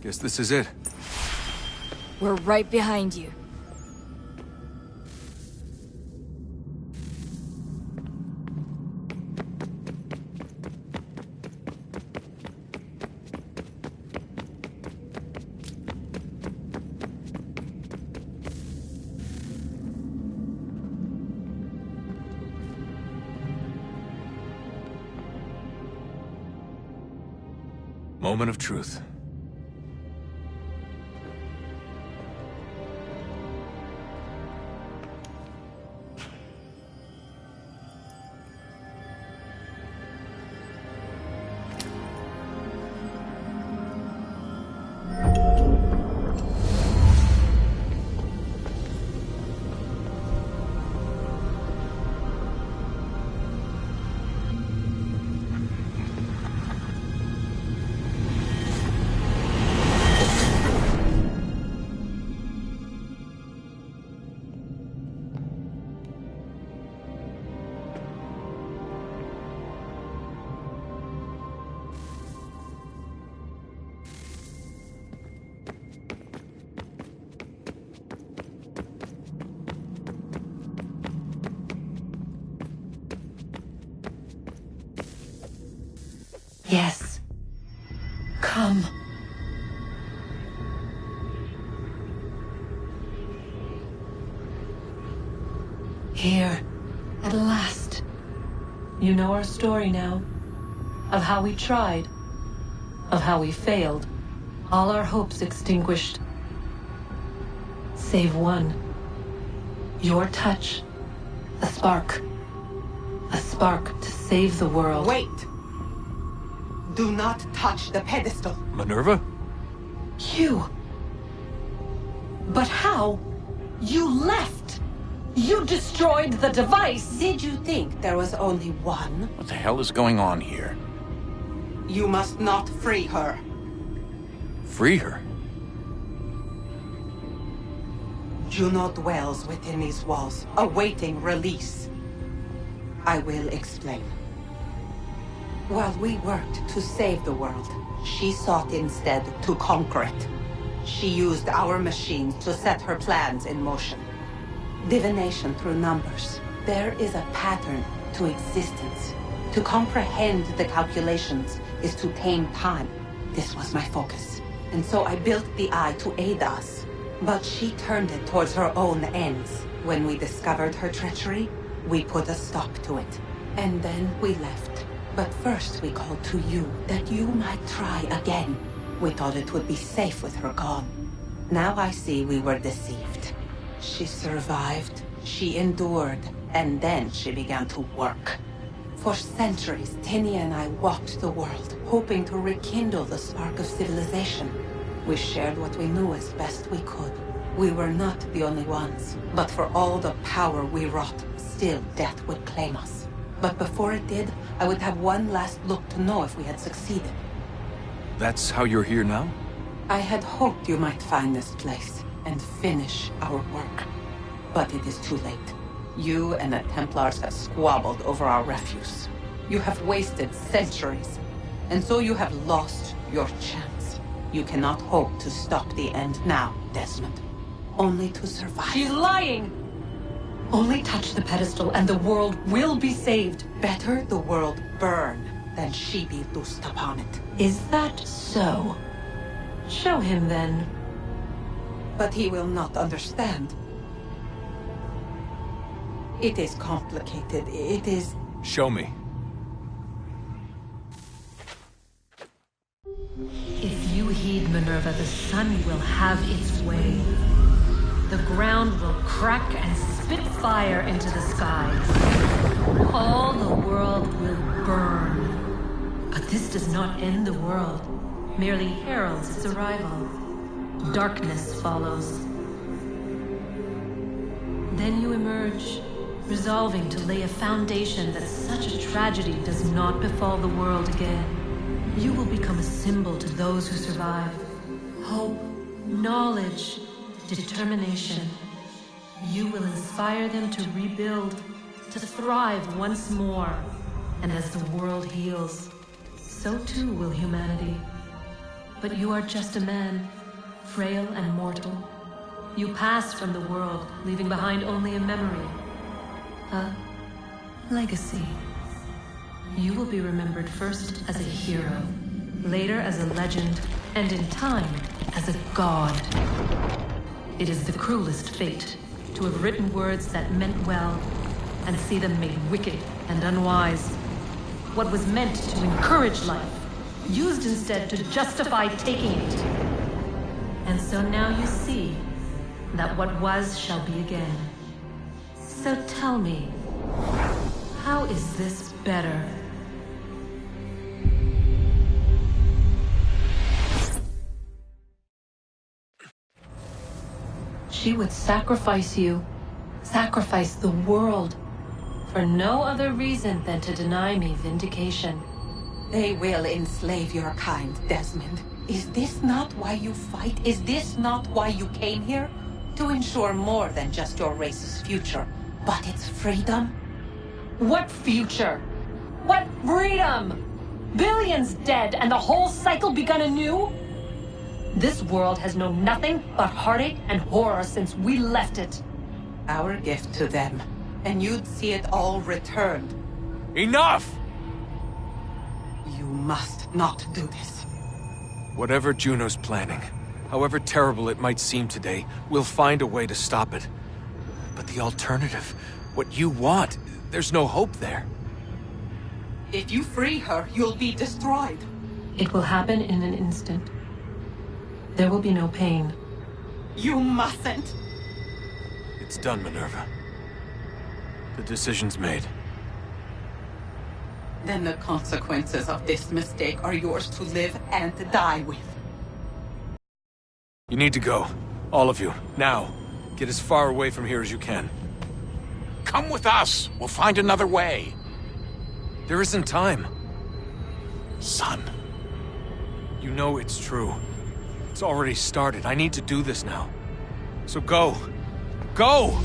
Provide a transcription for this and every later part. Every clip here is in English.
Guess this is it. We're right behind you. Moment of truth. Yes. Come. Here, at last. You know our story now. Of how we tried. Of how we failed. All our hopes extinguished. Save one. Your touch. A spark. A spark to save the world. Wait! Do not touch the pedestal. Minerva? You. But how? You left! You destroyed the device! Did you think there was only one? What the hell is going on here? You must not free her. Free her? Juno dwells within these walls, awaiting release. I will explain. While we worked to save the world, she sought instead to conquer it. She used our machines to set her plans in motion. Divination through numbers. There is a pattern to existence. To comprehend the calculations is to tame time. This was my focus. And so I built the eye to aid us. But she turned it towards her own ends. When we discovered her treachery, we put a stop to it. And then we left. But first we called to you, that you might try again. We thought it would be safe with her gone. Now I see we were deceived. She survived, she endured, and then she began to work. For centuries, Tinia and I walked the world, hoping to rekindle the spark of civilization. We shared what we knew as best we could. We were not the only ones, but for all the power we wrought, still death would claim us. But before it did, I would have one last look to know if we had succeeded. That's how you're here now? I had hoped you might find this place and finish our work. But it is too late. You and the Templars have squabbled over our refuse. You have wasted centuries, and so you have lost your chance. You cannot hope to stop the end now, Desmond. Only to survive. She's lying! Only touch the pedestal and the world will be saved. Better the world burn than she be loosed upon it. Is that so? Show him then. But he will not understand. It is complicated. It is... Show me. If you heed Minerva, the sun will have its way. The ground will crack and spit fire into the skies. All the world will burn. But this does not end the world, merely heralds its arrival. Darkness follows. Then you emerge, resolving to lay a foundation that such a tragedy does not befall the world again. You will become a symbol to those who survive. Hope, knowledge, determination. You will inspire them to rebuild, to thrive once more. And as the world heals, so too will humanity. But you are just a man, frail and mortal. You passed from the world, leaving behind only a memory. A legacy. You will be remembered first as a hero, later as a legend, and in time, as a god. It is the cruelest fate to have written words that meant well, and see them made wicked and unwise. What was meant to encourage life, used instead to justify taking it. And so now you see that what was shall be again. So tell me, how is this better? She would sacrifice you, sacrifice the world, for no other reason than to deny me vindication. They will enslave your kind, Desmond. Is this not why you fight? Is this not why you came here? To ensure more than just your race's future, but its freedom? What future? What freedom? Billions dead and the whole cycle begun anew? This world has known nothing but heartache and horror since we left it. Our gift to them, and you'd see it all returned. Enough! You must not do this. Whatever Juno's planning, however terrible it might seem today, we'll find a way to stop it. But the alternative, what you want, there's no hope there. If you free her, you'll be destroyed. It will happen in an instant. There will be no pain. You mustn't. It's done, Minerva. The decision's made. Then the consequences of this mistake are yours to live and die with. You need to go. All of you. Now. Get as far away from here as you can. Come with us. We'll find another way. There isn't time. Son. You know it's true. It's already started. I need to do this now. So go. Go!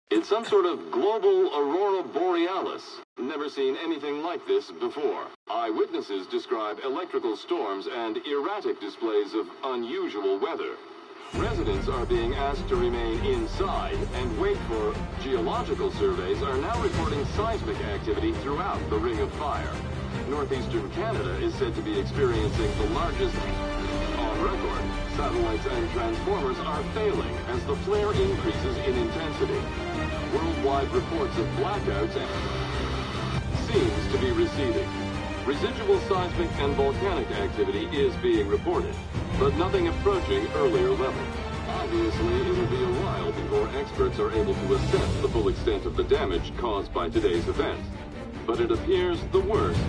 It's some sort of global aurora borealis. Never seen anything like this before. Eyewitnesses describe electrical storms and erratic displays of unusual weather. Residents are being asked to remain inside and wait for geological surveys are now reporting seismic activity throughout the Ring of Fire. Northeastern Canada is said to be experiencing the largest on record. Satellites and transformers are failing as the flare increases in intensity. Worldwide reports of blackouts seems to be receding. Residual seismic and volcanic activity is being reported, but nothing approaching earlier levels. Obviously, it'll be a while before experts are able to assess the full extent of the damage caused by today's event. But it appears the worst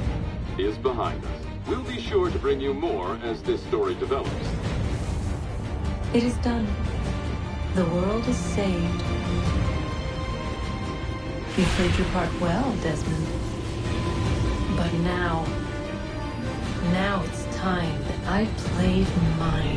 is behind us. We'll be sure to bring you more as this story develops. It is done. The world is saved. You played your part well, Desmond. But now it's time that I played mine.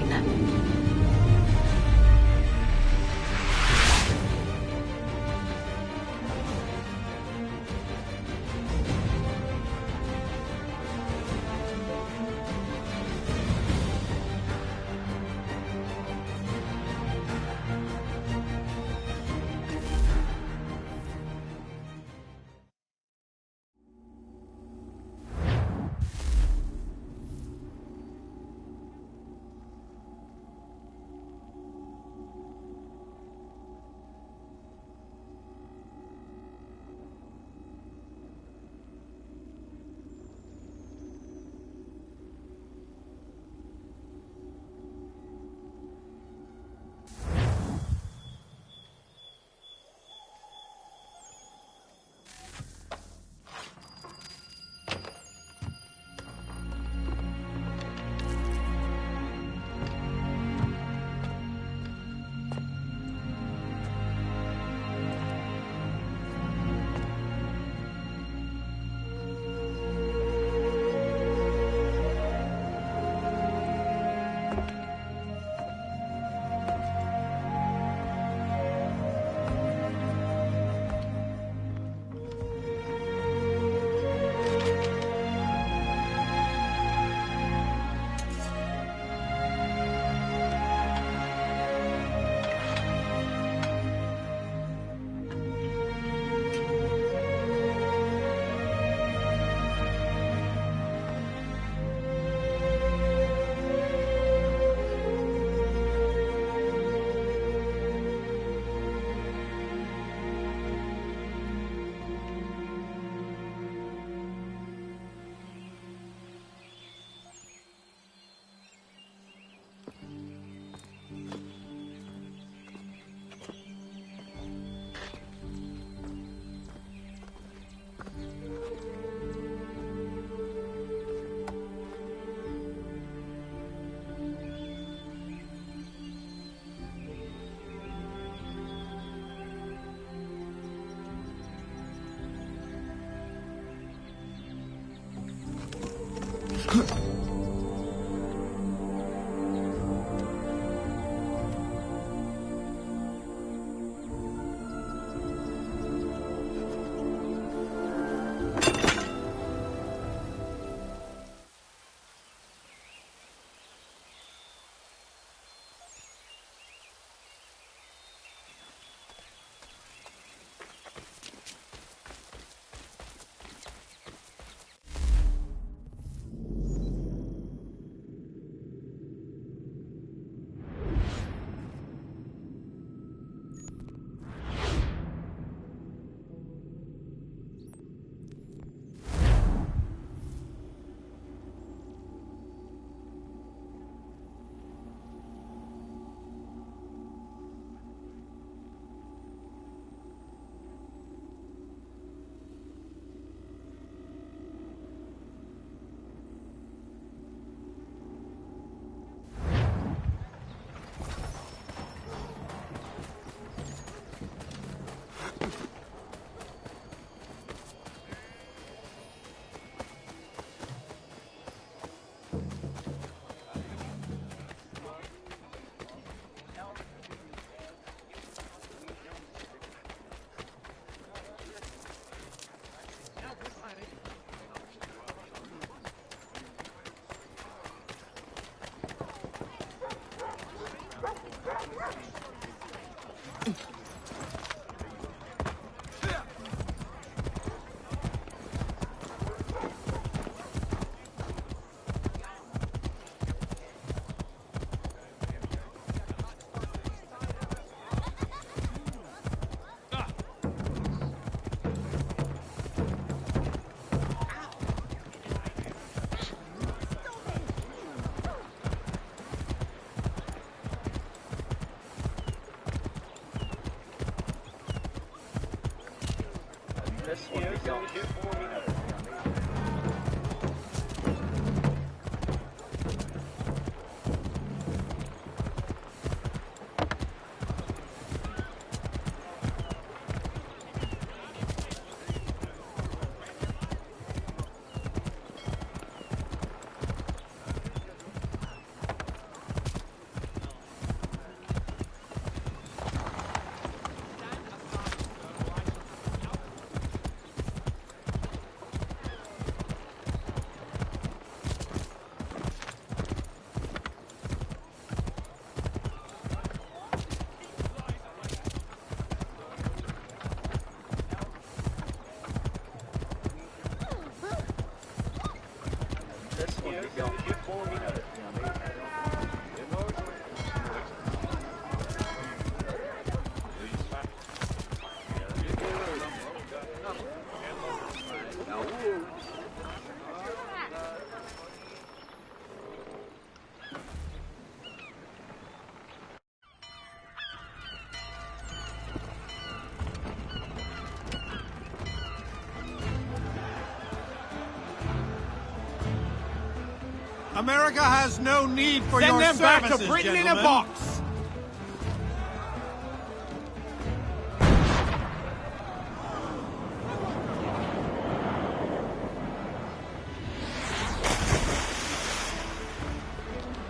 America has no need for Send your them services, back to Britain in a gentlemen. box!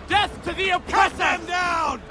Death to the oppressor! Cut them down!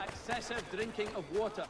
Excessive drinking of water.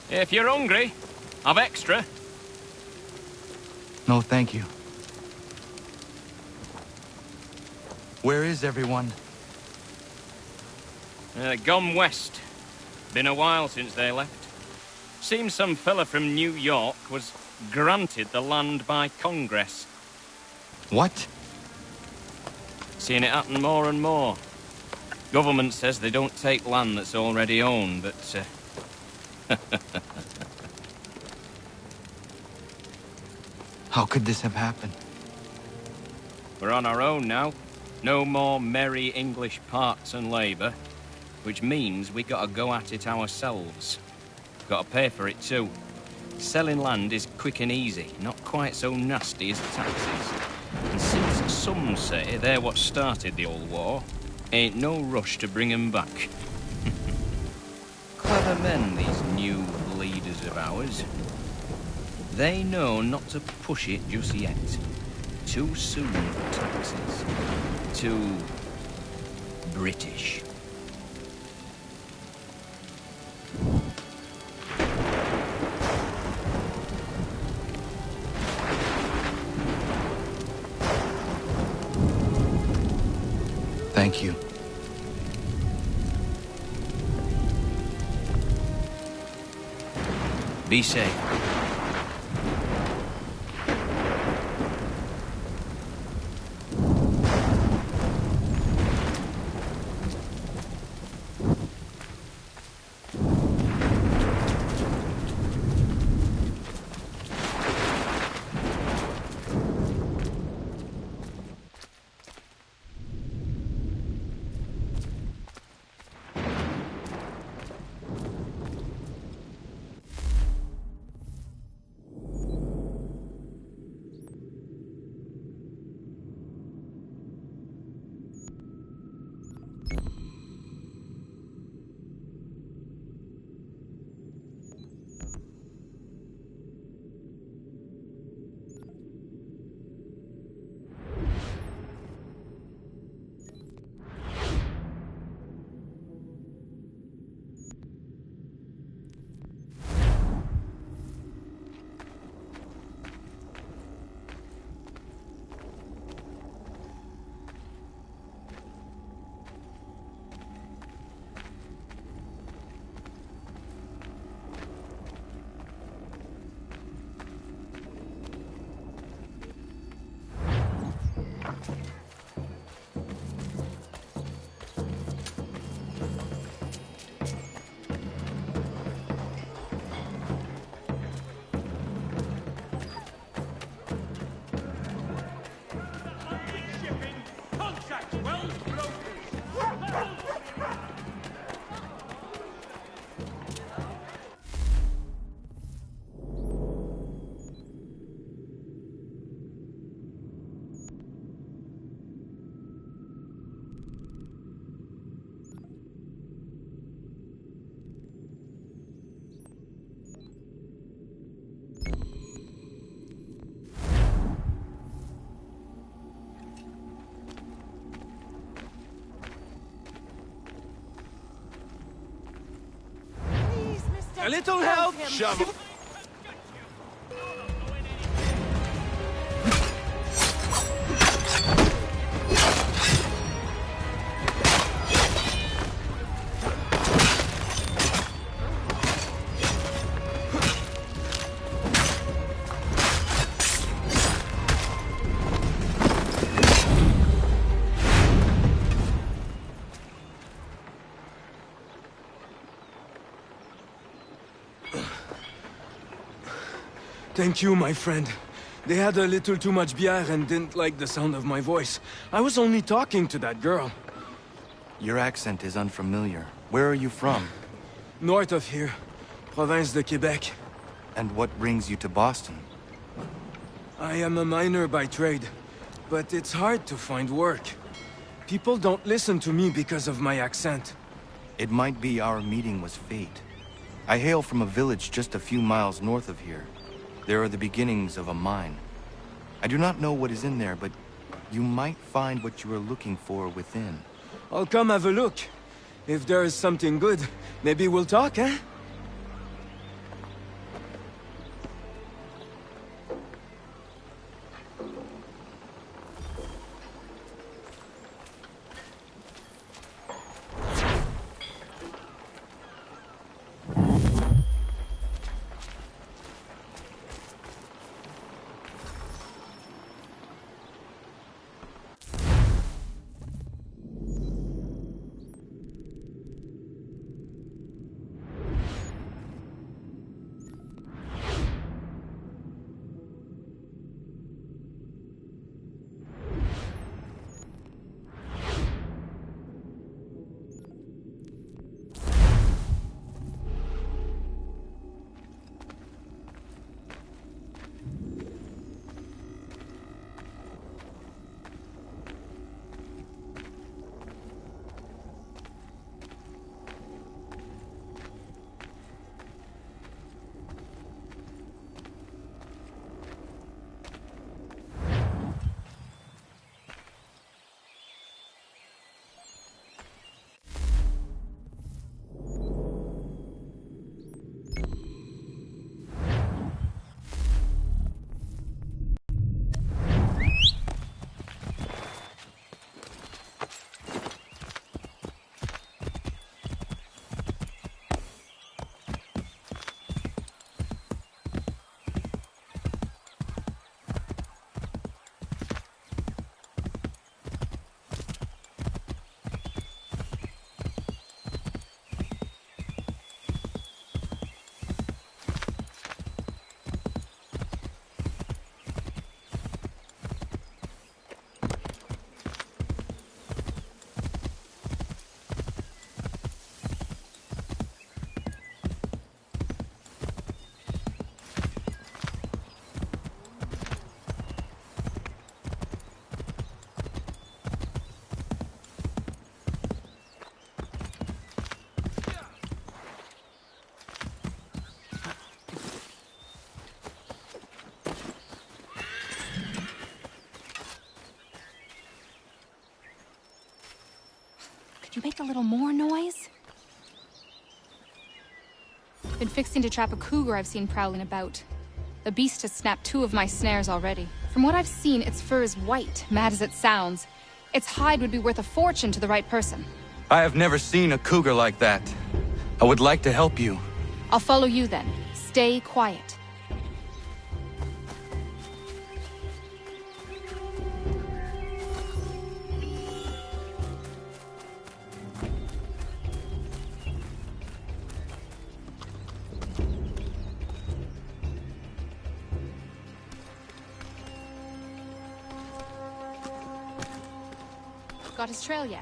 If you're hungry, I've extra. No, thank you. Where is everyone? Gone west. Been a while since they left. Seems some fella from New York was granted the land by Congress. What? Seeing it happen more and more. Government says they don't take land that's already owned, but... How could this have happened? We're on our own now. No more merry English parts and labour. Which means we gotta go at it ourselves. Gotta pay for it too. Selling land is quick and easy, not quite so nasty as taxes. And since some say they're what started the old war, ain't no rush to bring 'em back. Clever men, these new leaders of ours. They know not to push it just yet. Too soon for taxes. Too British. Thank you. Be safe. A little help? Shove. Thank you, my friend. They had a little too much beer and didn't like the sound of my voice. I was only talking to that girl. Your accent is unfamiliar. Where are you from? North of here. Province de Quebec. And what brings you to Boston? I am a miner by trade, but it's hard to find work. People don't listen to me because of my accent. It might be our meeting was fate. I hail from a village just a few miles north of here. There are the beginnings of a mine. I do not know what is in there, but you might find what you are looking for within. I'll come have a look. If there is something good, maybe we'll talk, eh? You make a little more noise? Been fixing to trap a cougar I've seen prowling about. The beast has snapped 2 of my snares already. From what I've seen, its fur is white, mad as it sounds. Its hide would be worth a fortune to the right person. I have never seen a cougar like that. I would like to help you. I'll follow you then. Stay quiet. Got his trail yet?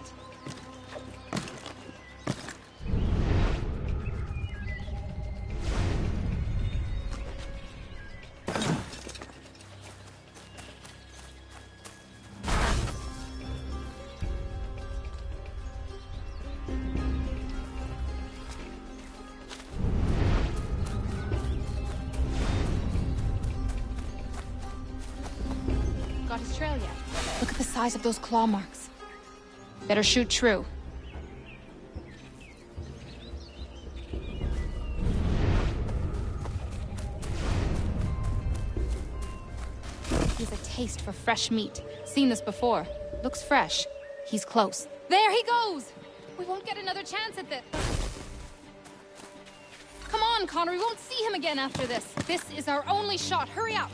Got his trail yet? Look at the size of those claw marks. Better shoot true. has a taste for fresh meat. Seen this before. Looks fresh. He's close. There he goes! We won't get another chance at this. Come on, Connor, we won't see him again after this. This is our only shot. Hurry up!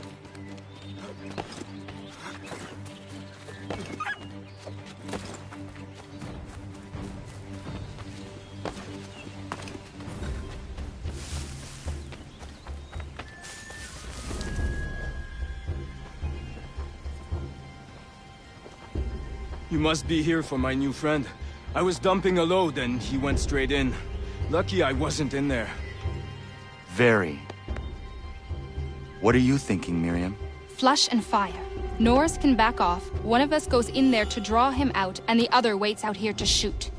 You must be here for my new friend. I was dumping a load and he went straight in. Lucky I wasn't in there. Very. What are you thinking, Miriam? Flush and fire. Norse can back off. One of us goes in there to draw him out, and the other waits out here to shoot.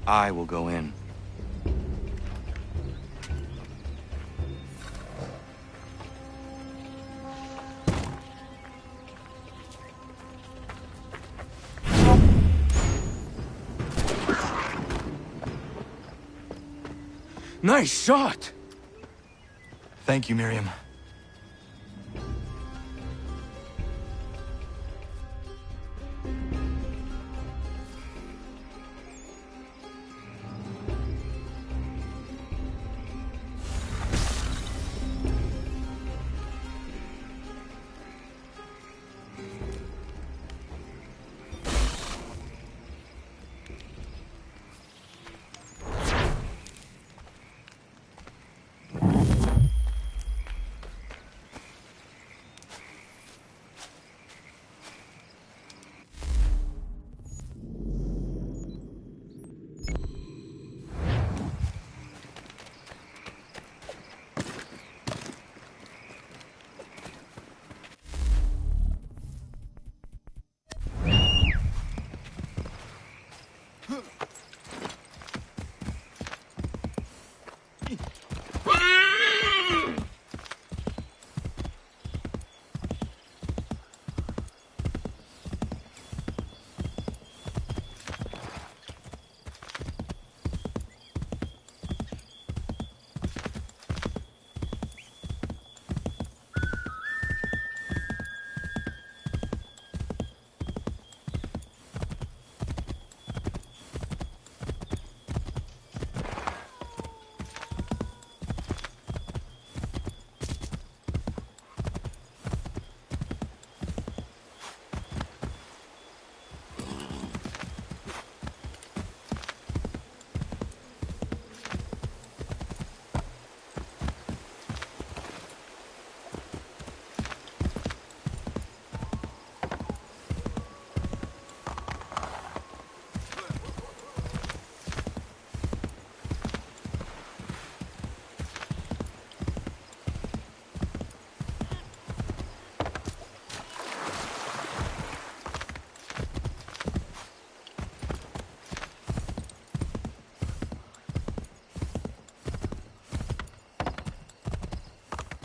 I will go in. Nice shot! Thank you, Miriam.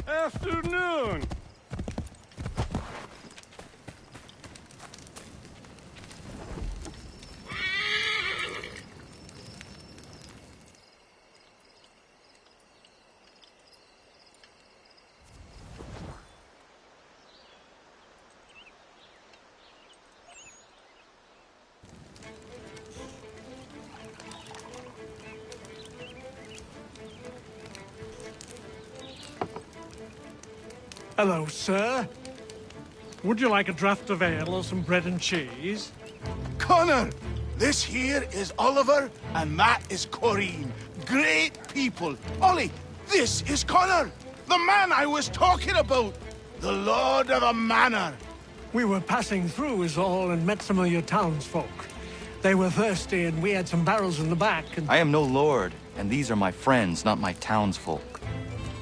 Afternoon. Hello, sir. Would you like a draught of ale or some bread and cheese? Connor! This here is Oliver, and that is Corinne. Great people. Ollie, this is Connor, the man I was talking about. The Lord of the Manor. We were passing through is all and met some of your townsfolk. They were thirsty and we had some barrels in the back and... I am no lord, and these are my friends, not my townsfolk.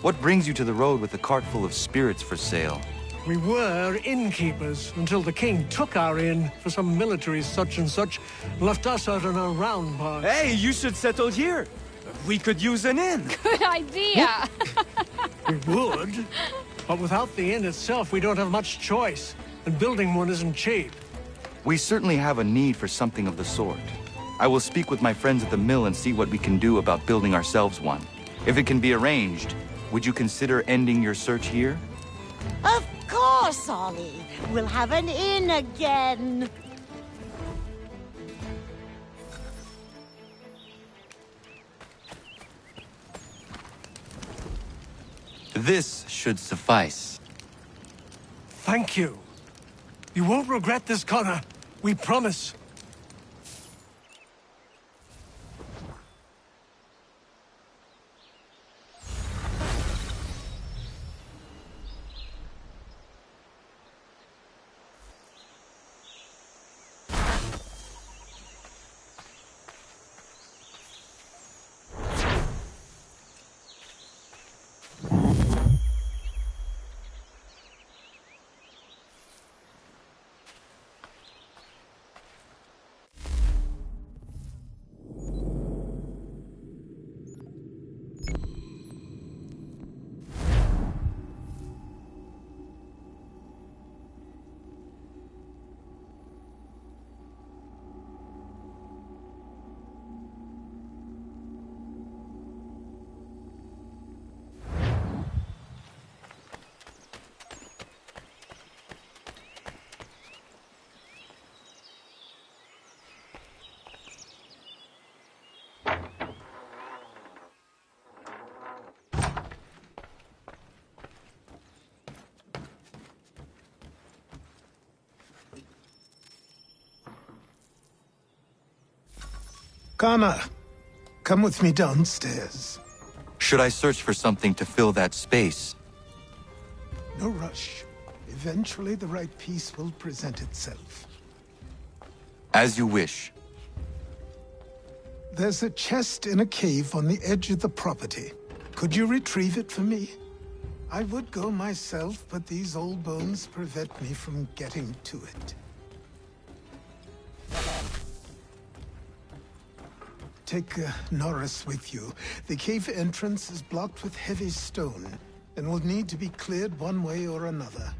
What brings you to the road with a cart full of spirits for sale? We were innkeepers until the king took our inn for some military such and such, left us out on our round part. Hey, you should settle here. We could use an inn. Good idea! We would, but without the inn itself, we don't have much choice, and building one isn't cheap. We certainly have a need for something of the sort. I will speak with my friends at the mill and see what we can do about building ourselves one. If it can be arranged, would you consider ending your search here? Of course, Ollie. We'll have an inn again. This should suffice. Thank you. You won't regret this, Connor. We promise. Connor, come with me downstairs. Should I search for something to fill that space? No rush. Eventually the right piece will present itself. As you wish. There's a chest in a cave on the edge of the property. Could you retrieve it for me? I would go myself, but these old bones prevent me from getting to it. Take Norris with you. The cave entrance is blocked with heavy stone, and will need to be cleared one way or another.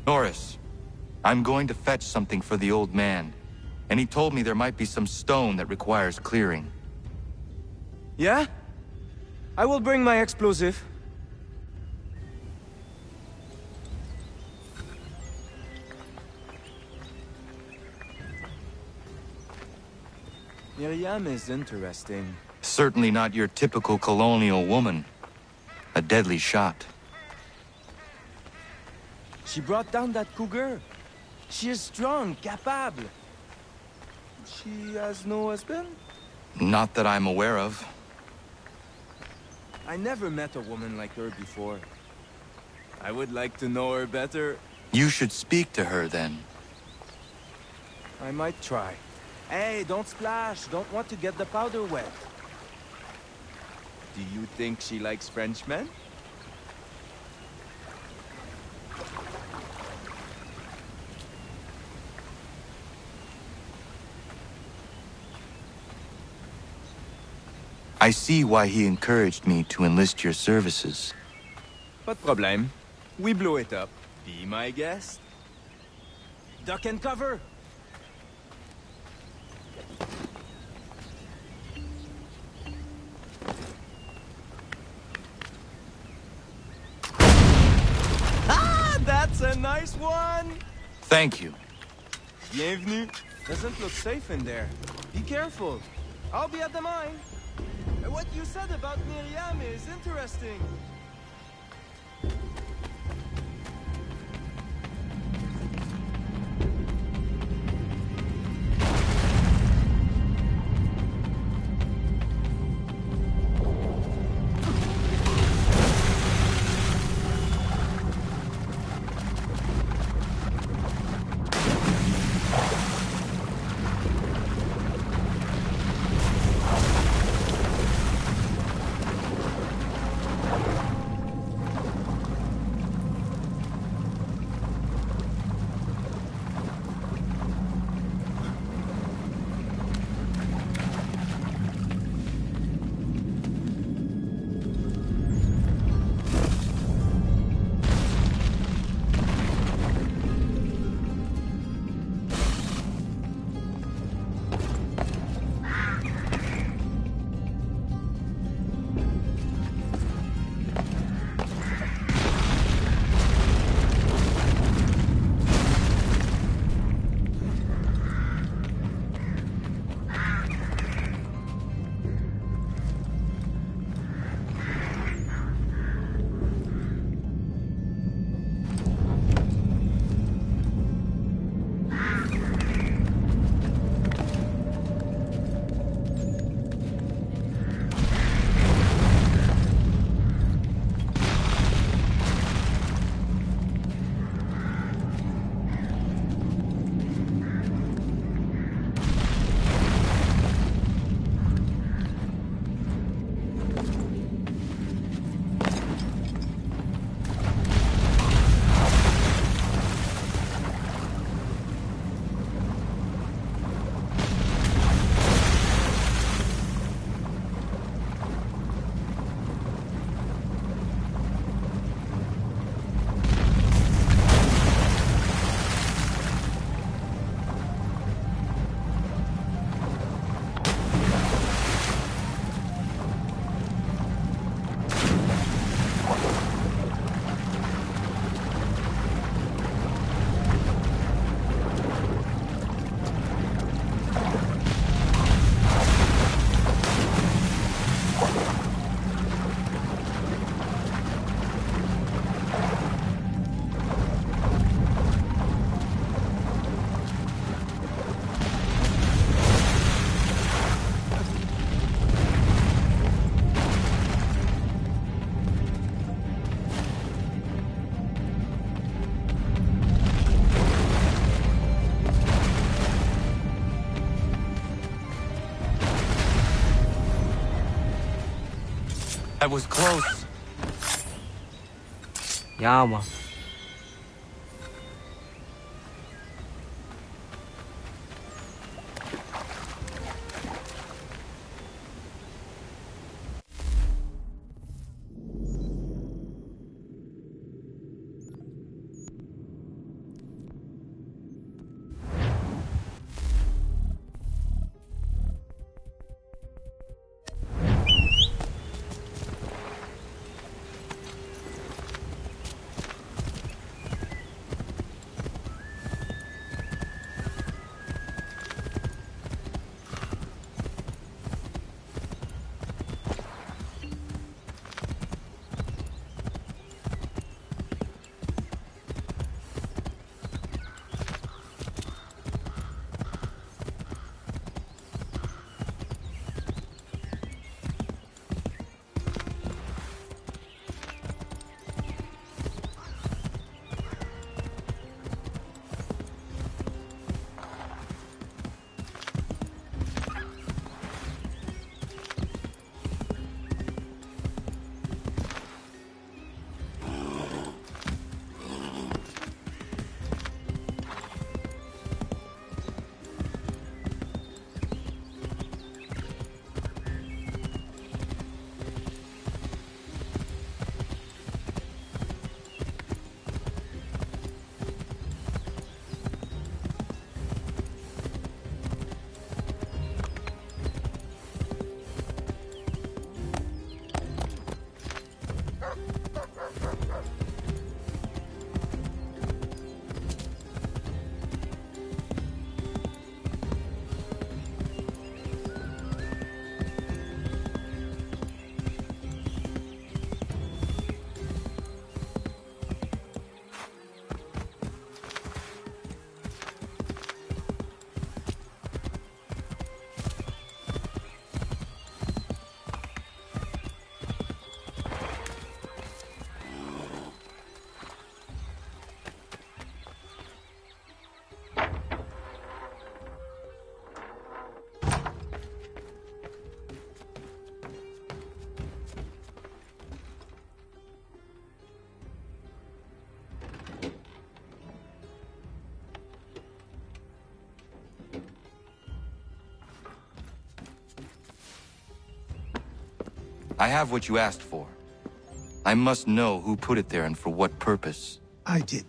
Norris, I'm going to fetch something for the old man, and he told me there might be some stone that requires clearing. Yeah? I will bring my explosive. Miriam is interesting. Certainly not your typical colonial woman. A deadly shot. She brought down that cougar. She is strong, capable. She has no husband? Not that I'm aware of. I never met a woman like her before. I would like to know her better. You should speak to her then. I might try. Hey, don't splash. Don't want to get the powder wet. Do you think she likes Frenchmen? I see why he encouraged me to enlist your services. Pas de problème. We blew it up. Be my guest. Duck and cover! Ah! That's a nice one! Thank you. Bienvenue. Doesn't look safe in there. Be careful. I'll be at the mine. What you said about Miriam is interesting. I was close. Yeah, man. I have what you asked for. I must know who put it there and for what purpose. I did.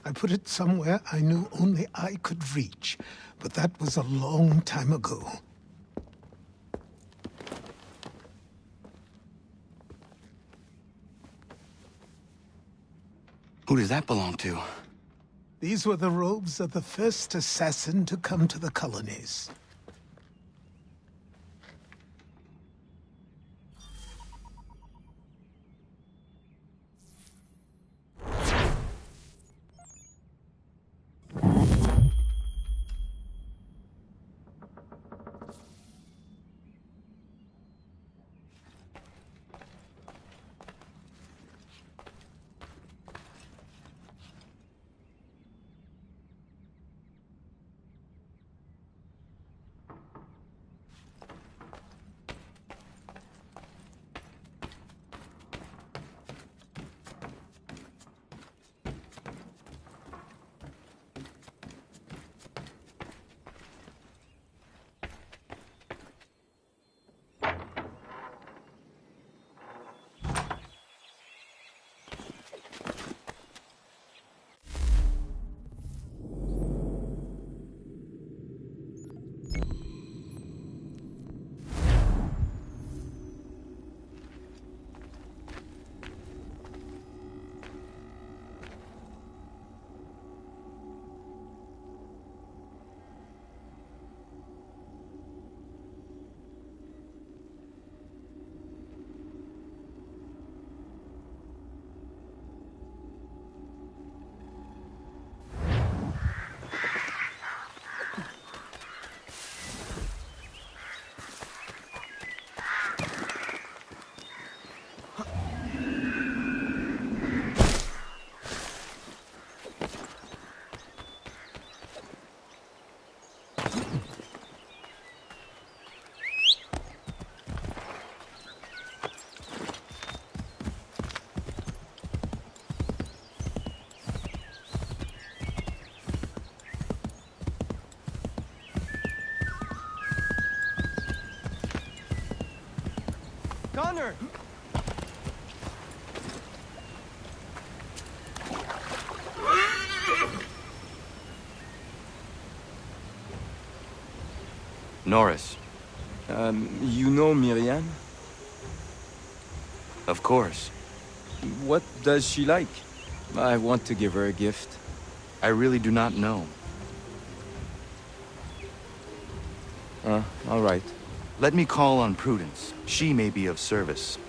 I put it somewhere I knew only I could reach, but that was a long time ago. Who does that belong to? These were the robes of the first assassin to come to the colonies. Connor! Norris. You know Miriam? Of course. What does she like? I want to give her a gift. I really do not know. All right. Let me call on Prudence. She may be of service.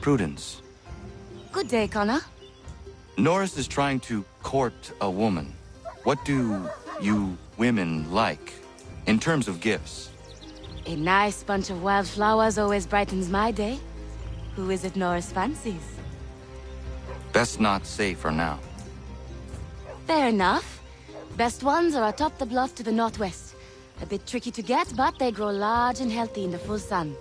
Prudence. Good day, Connor. Norris is trying to court a woman. What do you women like, in terms of gifts? A nice bunch of wildflowers always brightens my day. Who is it Norris fancies? Best not say for now. Fair enough. Best ones are atop the bluff to the northwest. A bit tricky to get, but they grow large and healthy in the full sun.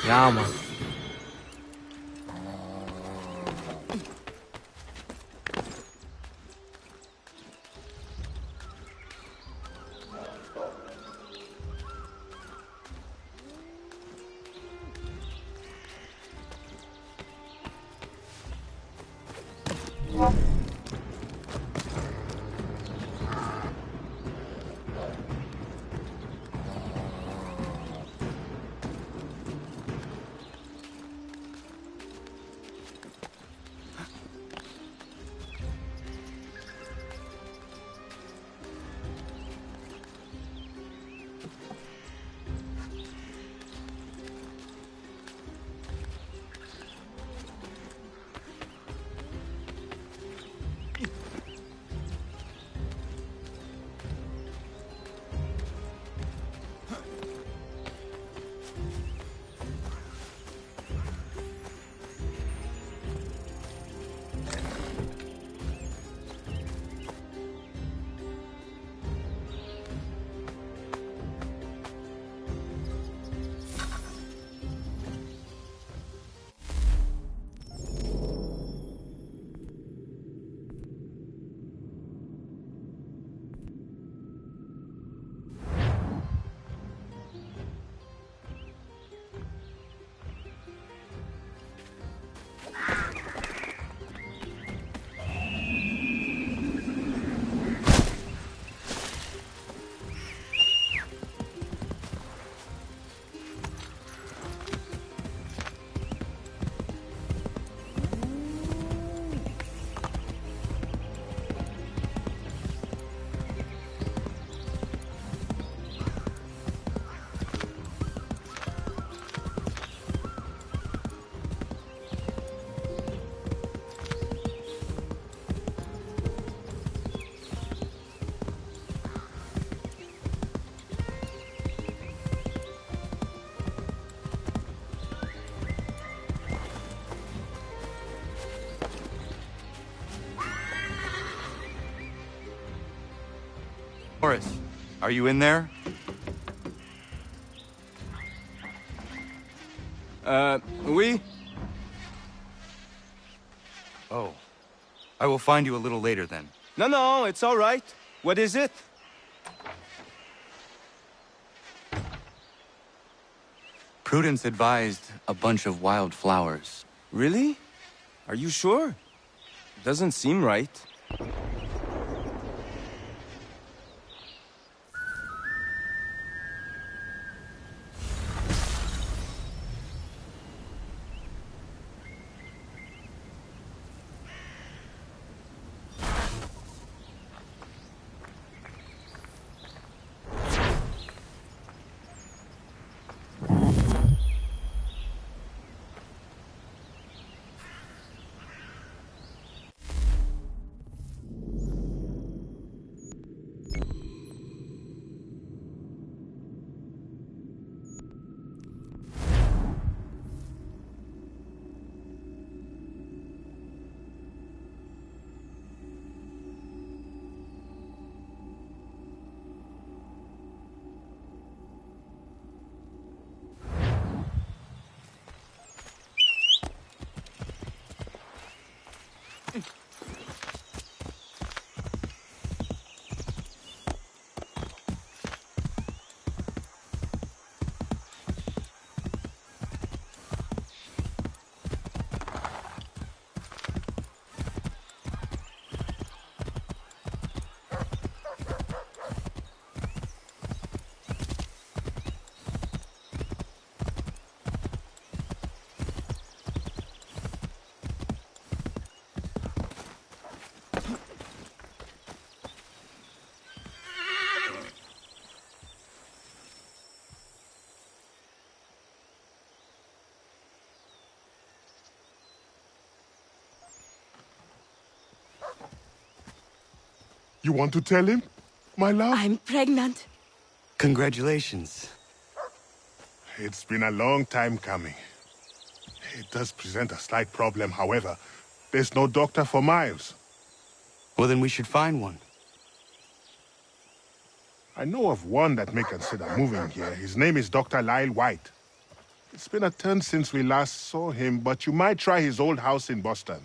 Ja, man. Horace, are you in there? Oui? Oh. I will find you a little later then. No, it's all right. What is it? Prudence advised a bunch of wild flowers. Really? Are you sure? Doesn't seem right. You want to tell him, my love? I'm pregnant. Congratulations. It's been a long time coming. It does present a slight problem, however. There's no doctor for Miles. Well, then we should find one. I know of one that may consider moving here. His name is Dr. Lyle White. It's been a turn since we last saw him, but you might try his old house in Boston.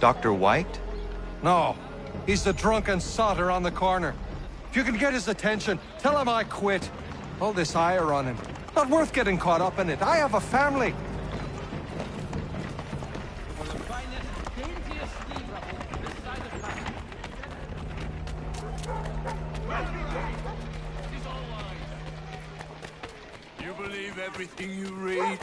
Dr. White? No. He's the drunken sotter on the corner. If you can get his attention, tell him I quit. All this ire on him. Not worth getting caught up in it. I have a family. You believe everything you read?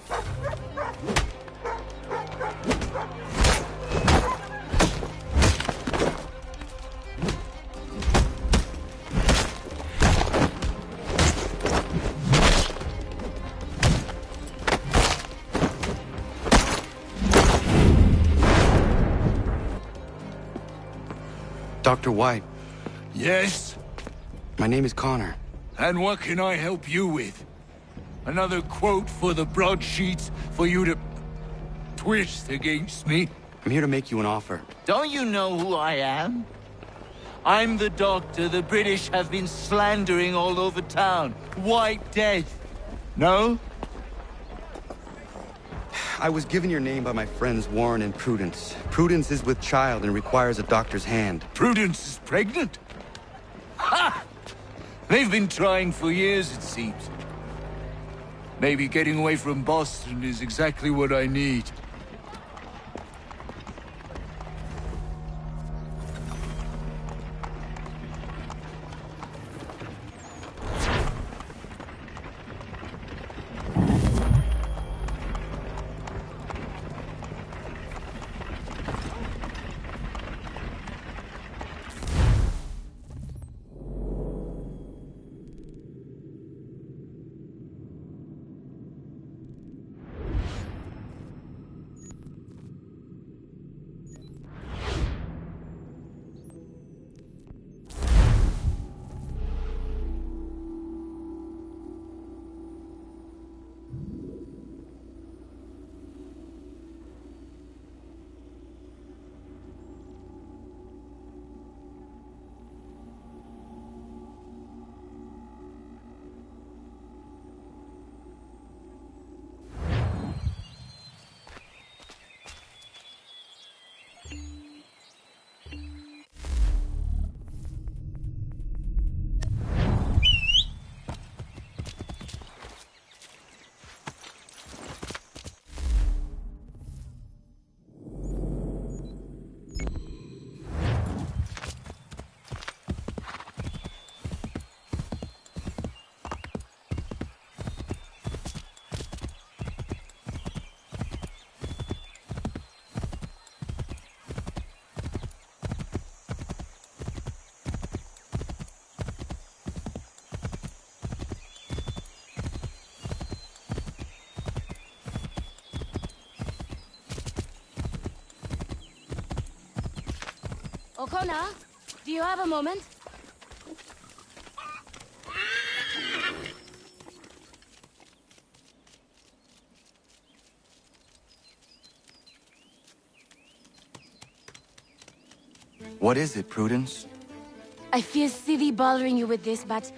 Dr. White. Yes? My name is Connor. And what can I help you with? Another quote for the broadsheets for you to twist against me? I'm here to make you an offer. Don't you know who I am? I'm the doctor the British have been slandering all over town. White Death. No? I was given your name by my friends Warren and Prudence. Prudence is with child and requires a doctor's hand. Prudence is pregnant? Ha! They've been trying for years, it seems. Maybe getting away from Boston is exactly what I need. O'Connor, do you have a moment? What is it, Prudence? I feel silly bothering you with this, but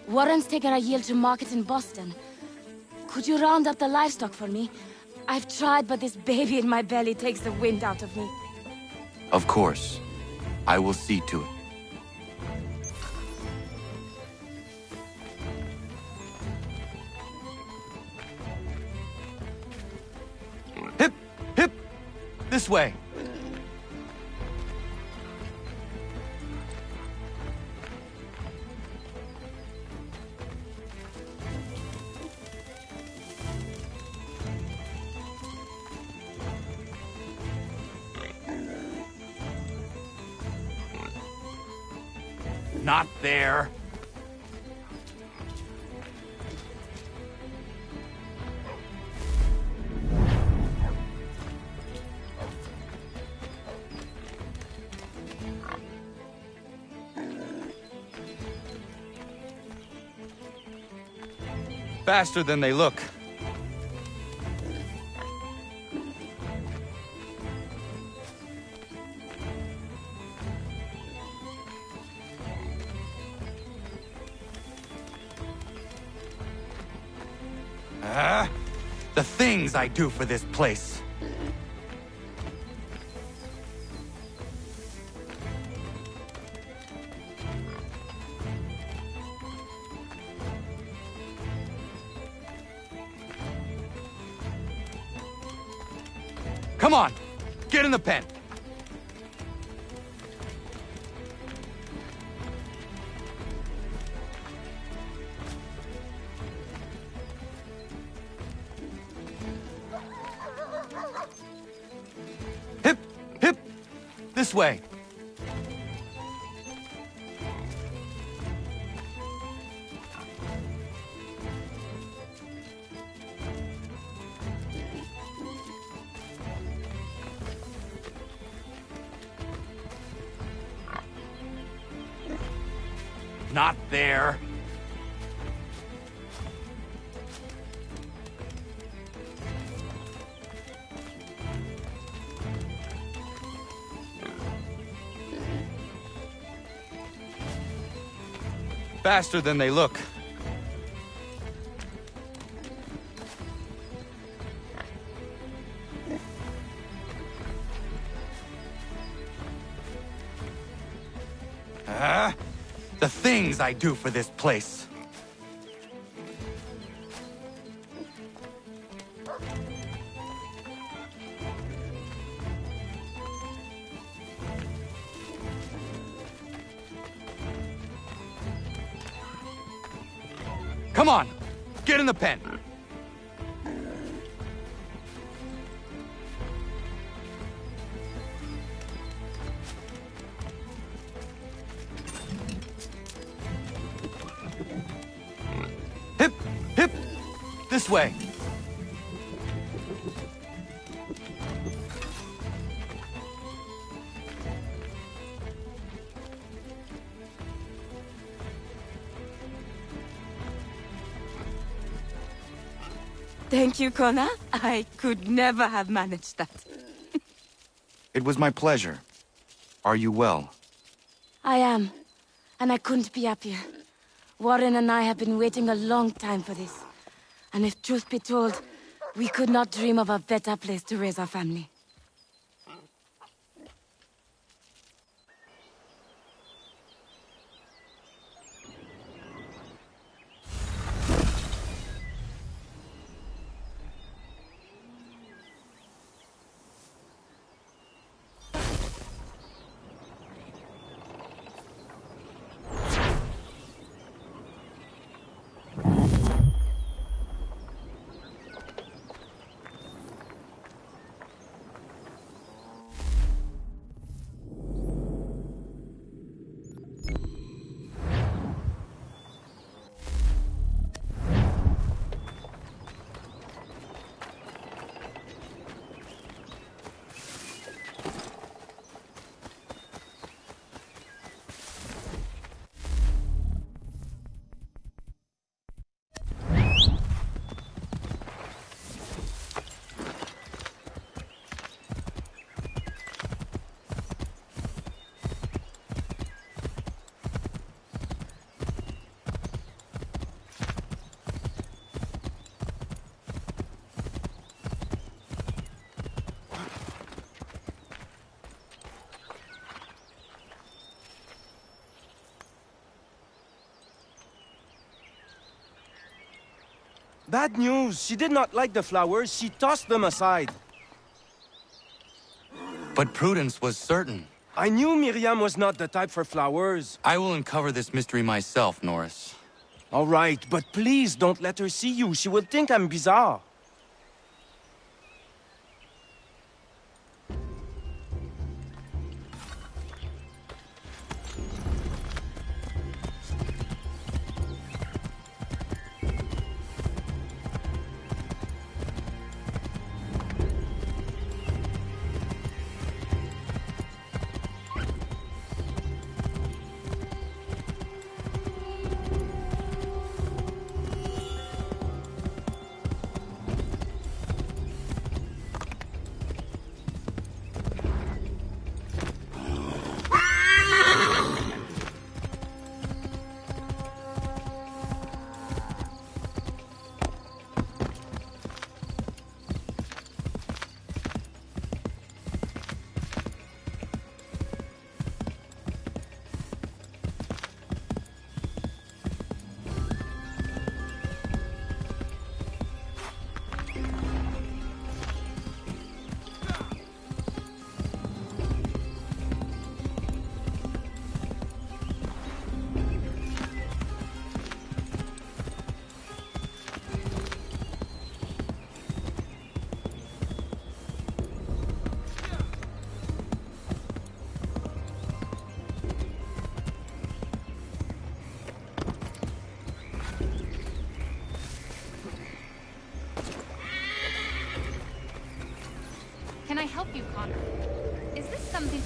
Warren's taken a yield to market in Boston. Could you round up the livestock for me? I've tried, but this baby in my belly takes the wind out of me. Of course. I will see to it. Hip! Hip! This way! Not there. Faster than they look. The things I do for this place. Come on, get in the pen. Hip, hip, this way. Not there. Faster than they look. The things I do for this place. Come on, get in the pen. Hip, hip, this way. Thank you, Connor. I could never have managed that. It was my pleasure. Are you well? I am, and I couldn't be happier. Warren and I have been waiting a long time for this. And if truth be told, we could not dream of a better place to raise our family. Bad news. She did not like the flowers. She tossed them aside. But Prudence was certain. I knew Miriam was not the type for flowers. I will uncover this mystery myself, Norris. All right, but please don't let her see you. She will think I'm bizarre. Can I help you, Connor? Is this something...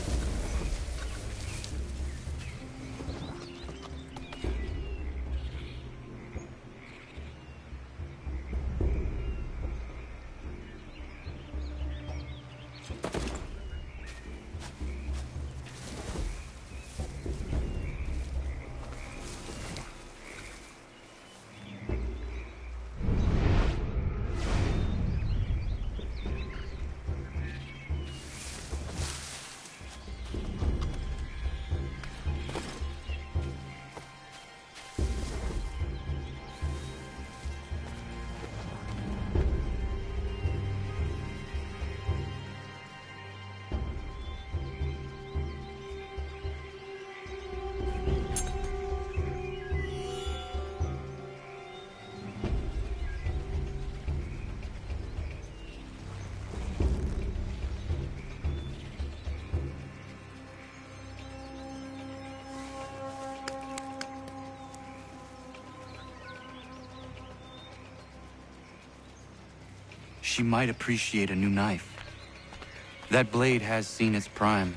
She might appreciate a new knife. That blade has seen its prime.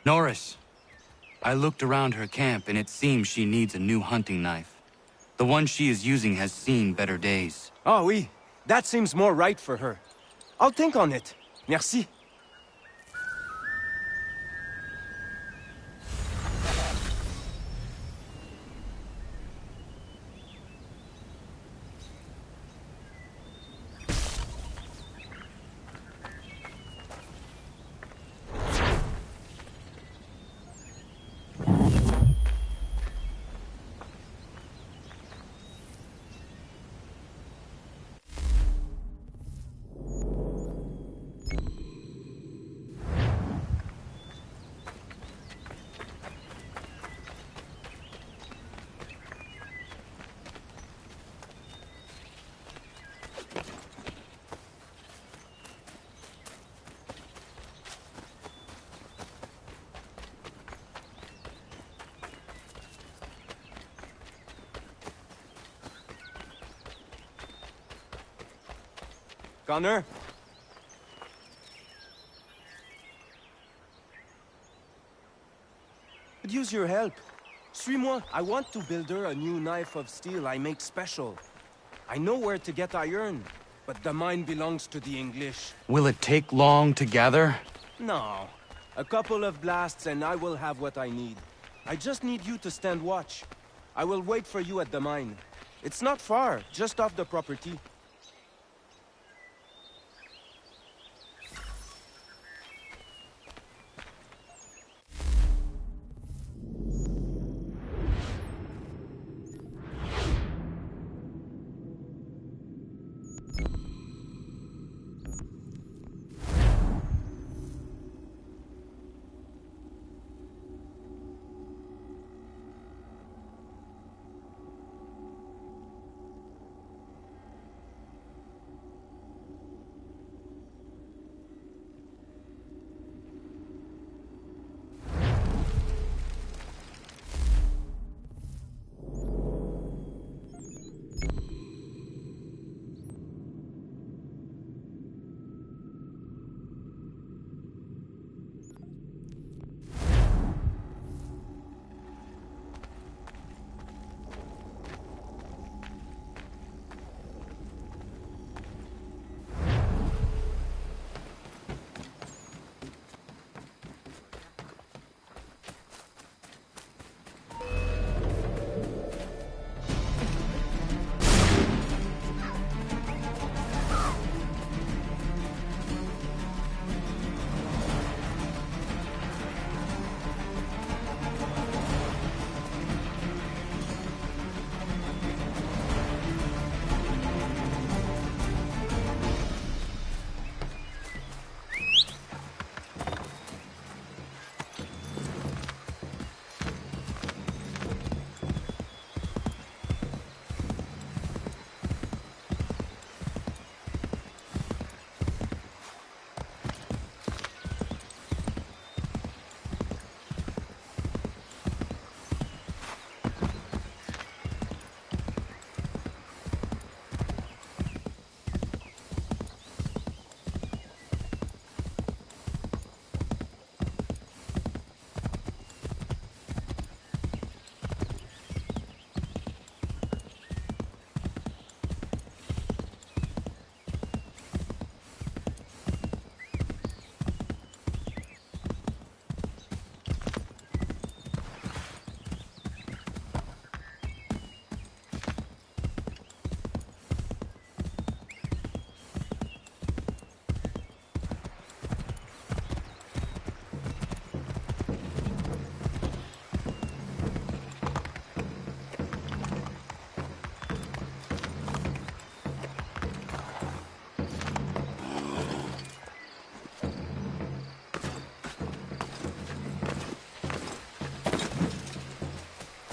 Norris, I looked around her camp and it seems she needs a new hunting knife. The one she is using has seen better days. Oh, oui. That seems more right for her. I'll think on it. Merci. Connor? Could use your help. Suis-moi. I want to build her a new knife of steel I make special. I know where to get iron, but the mine belongs to the English. Will it take long to gather? No. A couple of blasts and I will have what I need. I just need you to stand watch. I will wait for you at the mine. It's not far, just off the property.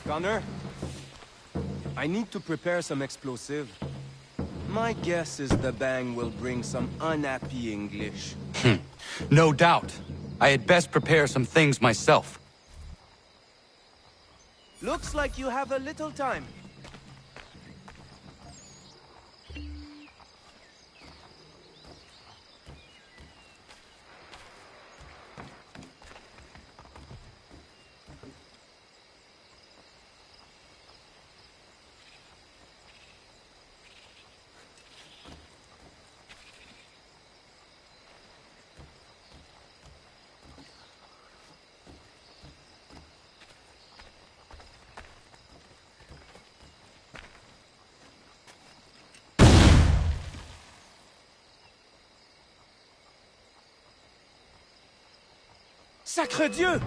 Connor? I need to prepare some explosive. My guess is the bang will bring some unhappy English. No doubt. I had best prepare some things myself. Looks like you have a little time. Sacre Dieu!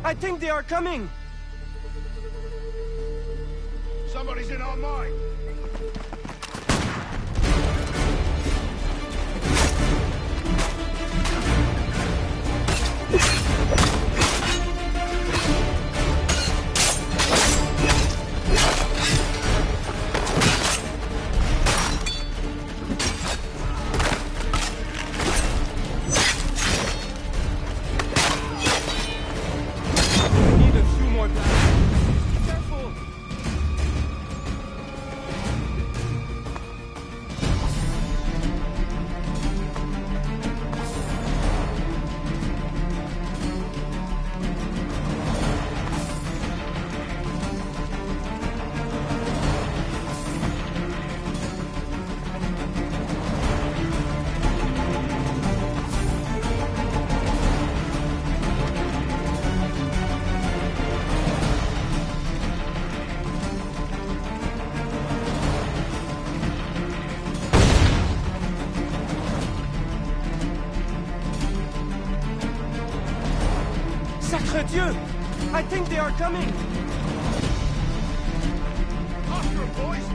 I think they are coming! Somebody's in our mine! Sacre Dieu! I think they are coming! After 'em, boys!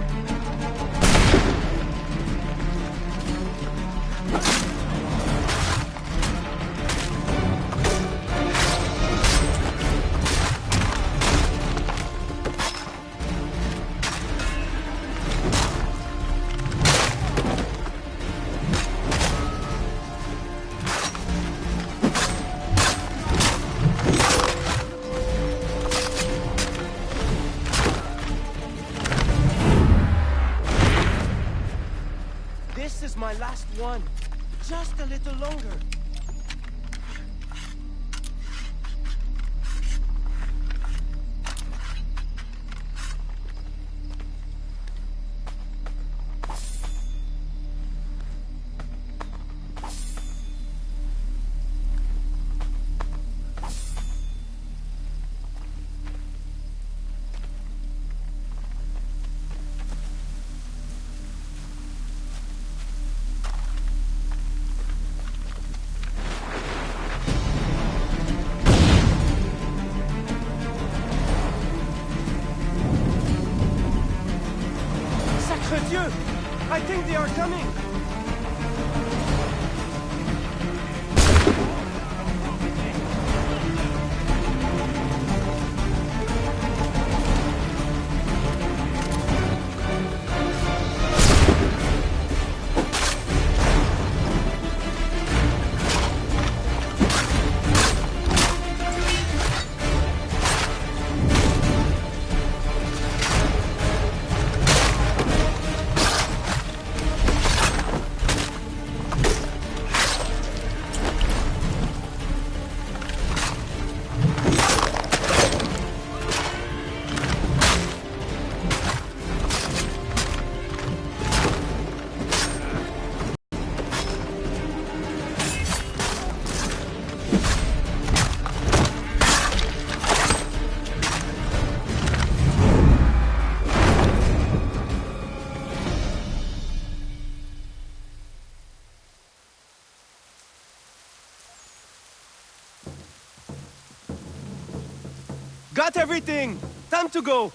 This is my last one. Just a little longer. Sacre Dieu! I think they are coming! Got everything! Time to go!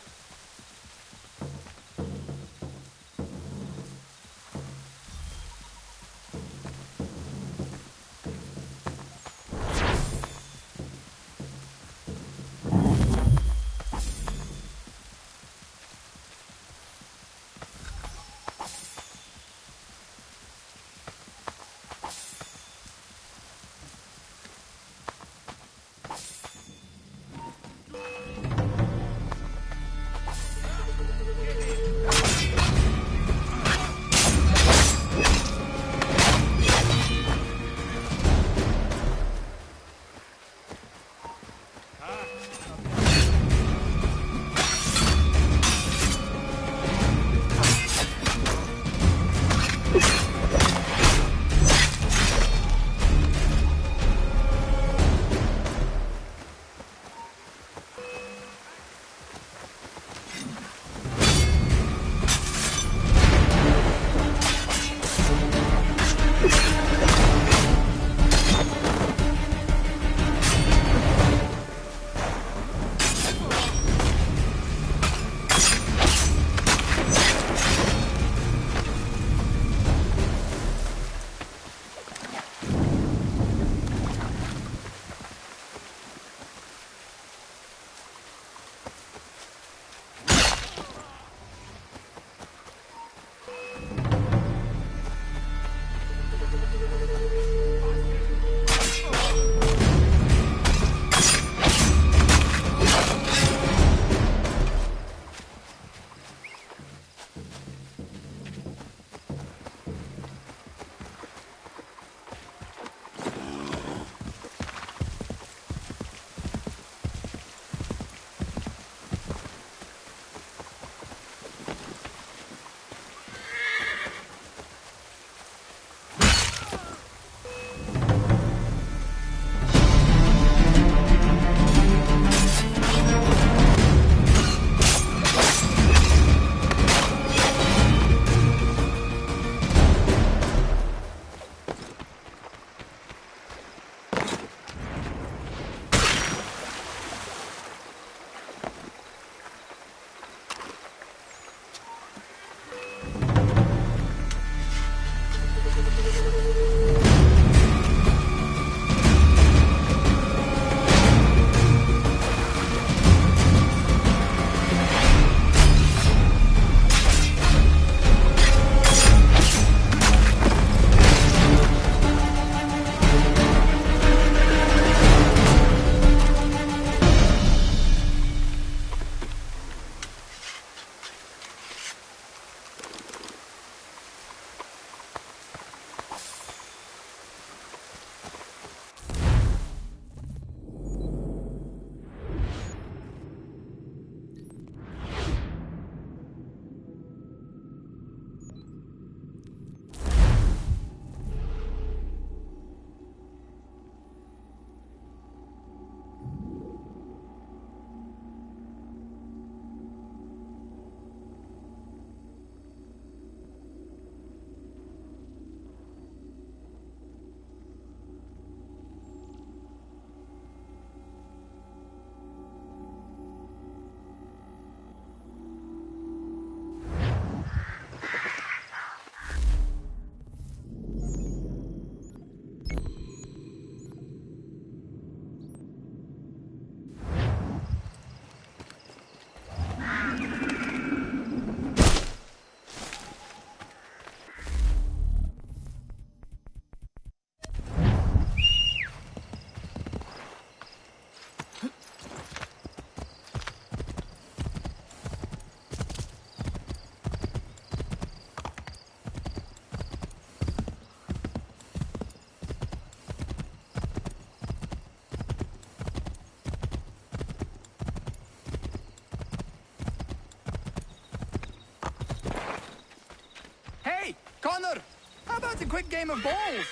Connor! How about a quick game of balls?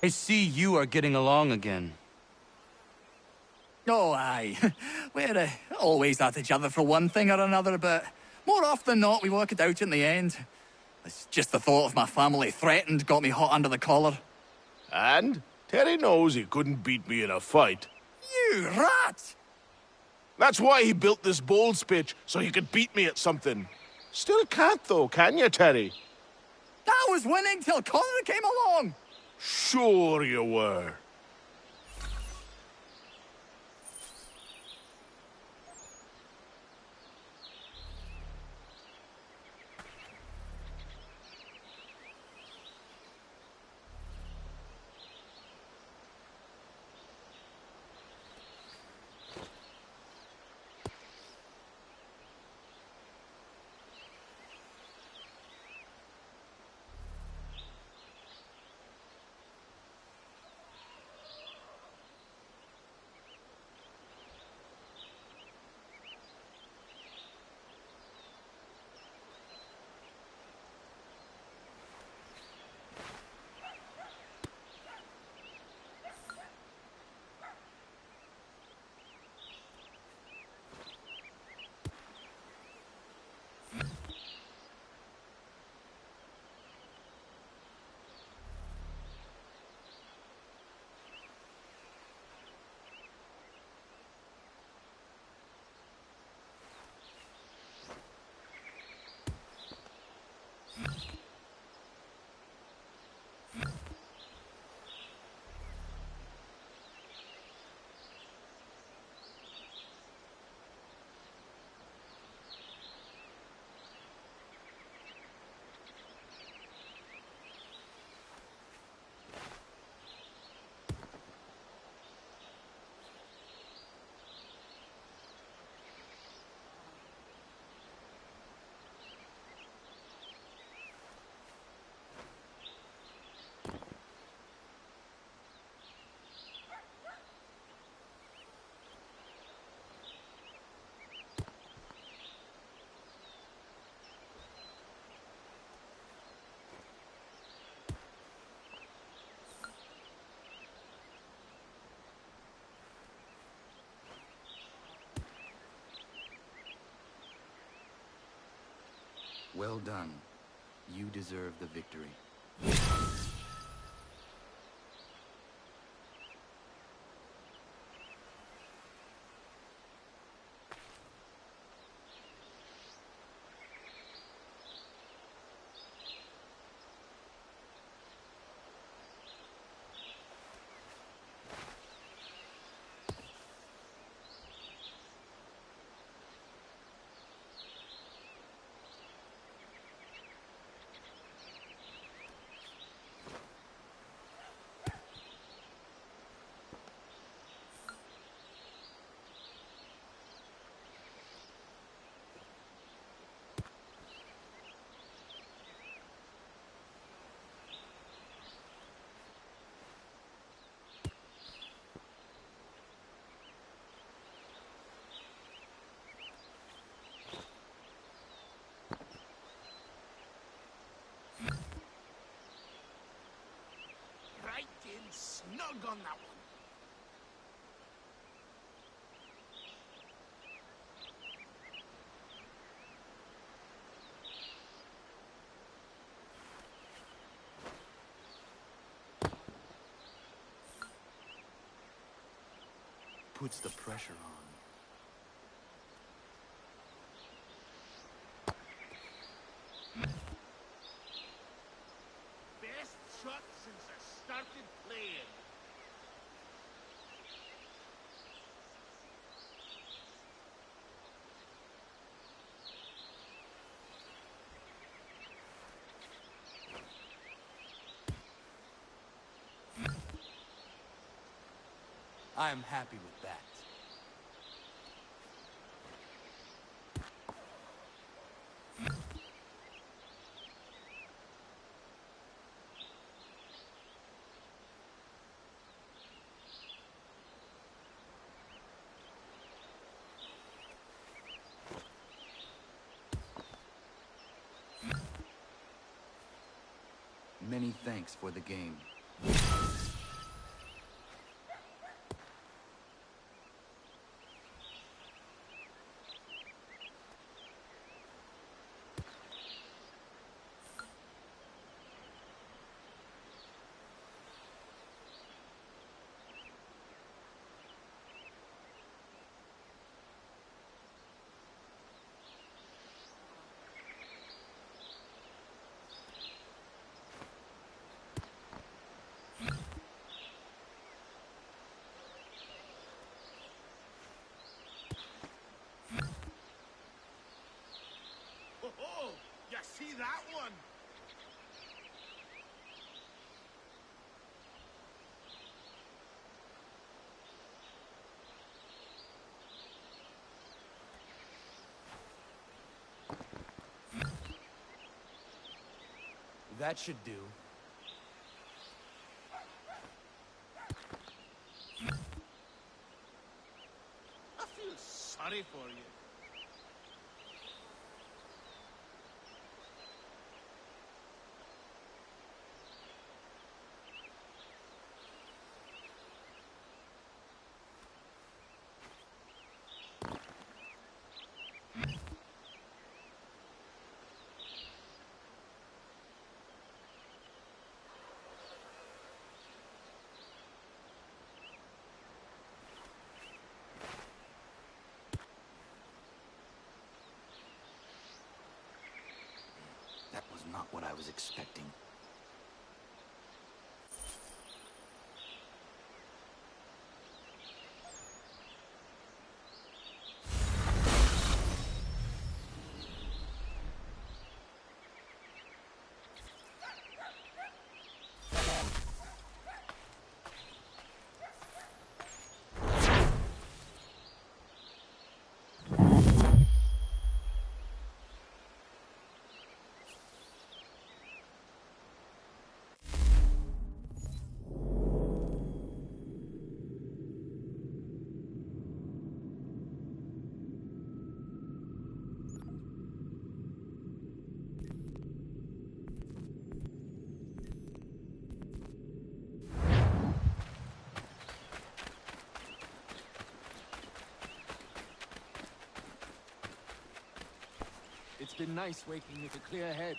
I see you are getting along again. Oh, aye. We're always at each other for one thing or another, but more often than not, we work it out in the end. It's just the thought of my family threatened got me hot under the collar. And? Terry knows he couldn't beat me in a fight. You rat! That's why he built this bowls pitch, so he could beat me at something. Still can't, though, can you, Terry? I was winning till Connor came along! Sure you were. Well done. You deserve the victory. Right in snug on that one. Puts the pressure on. Best shot since I started playing. I am happy with that. many thanks for the game. Oh, you see that one? That should do. I feel sorry for you. That was not what I was expecting. It's been nice waking with a clear head.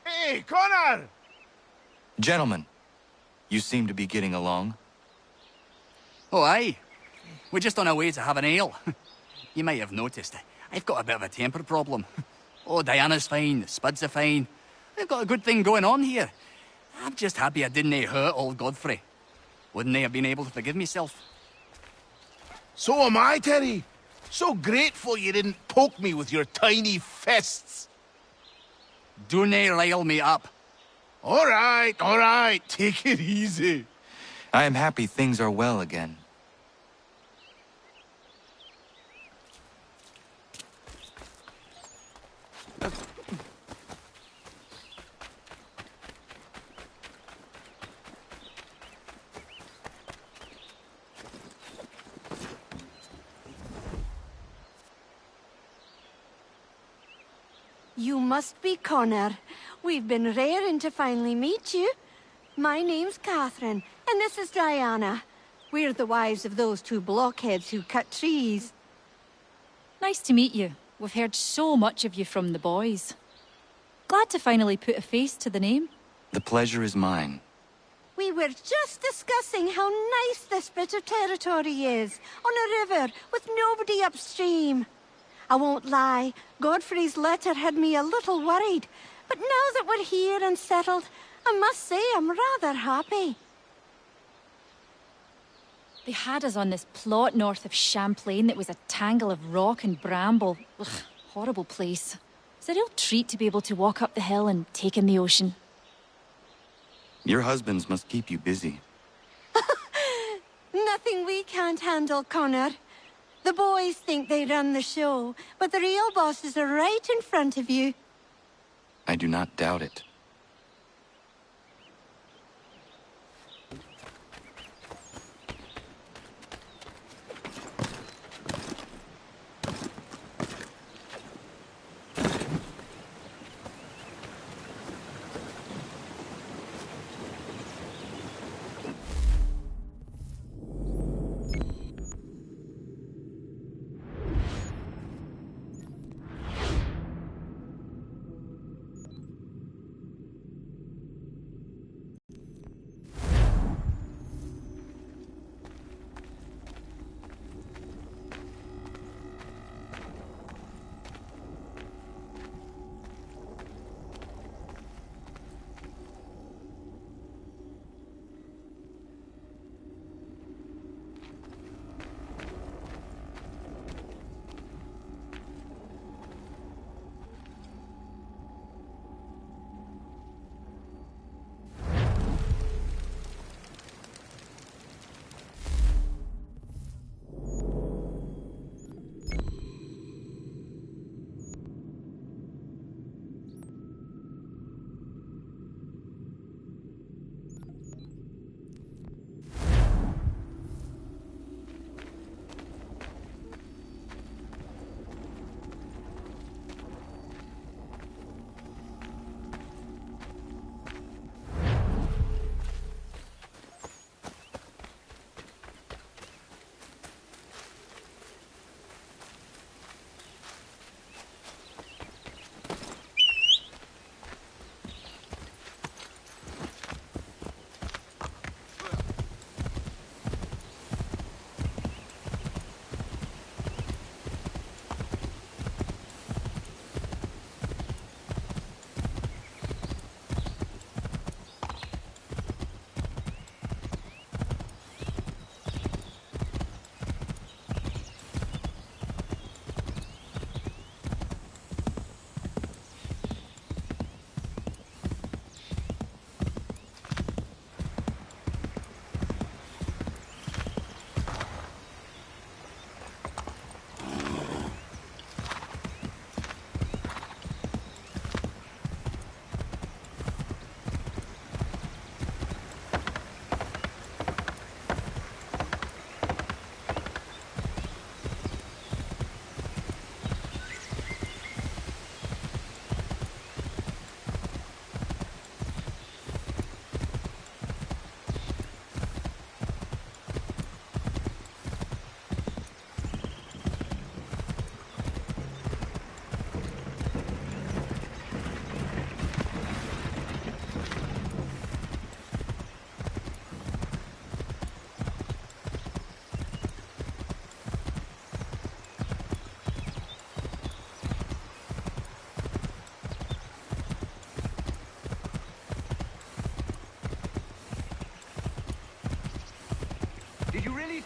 Hey, Connor! Gentlemen, you seem to be getting along. Oh, aye. We're just on our way to have an ale. You might have noticed, I've got a bit of a temper problem. Oh, Diana's fine, the Spuds are fine. We've got a good thing going on here. I'm just happy I didn't hurt old Godfrey. Wouldn't they have been able to forgive myself? So am I, Terry. So grateful you didn't poke me with your tiny fists. Don't rile me up. All right. Take it easy. I am happy things are well again. You must be Connor. We've been raring to finally meet you. My name's Catherine, and this is Diana. We're the wives of those two blockheads who cut trees. Nice to meet you. We've heard so much of you from the boys. Glad to finally put a face to the name. The pleasure is mine. We were just discussing how nice this bit of territory is, on a river with nobody upstream. I won't lie, Godfrey's letter had me a little worried, but now that we're here and settled, I must say I'm rather happy. They had us on this plot north of Champlain that was a tangle of rock and bramble. Ugh, horrible place. It's a real treat to be able to walk up the hill and take in the ocean. Your husbands must keep you busy. Nothing we can't handle, Connor. The boys think they run the show, but the real bosses are right in front of you. I do not doubt it.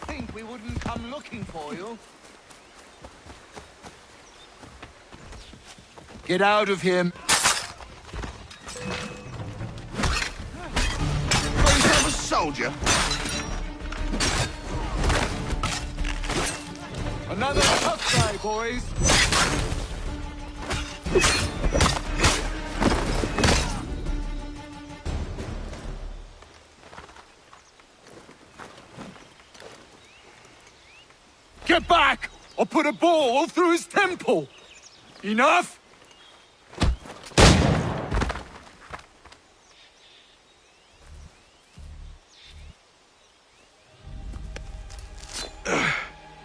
think we wouldn't come looking for you? Get out of here. Got yourself a soldier. Another tough guy, boys. Get back! Or put a ball through his temple! Enough?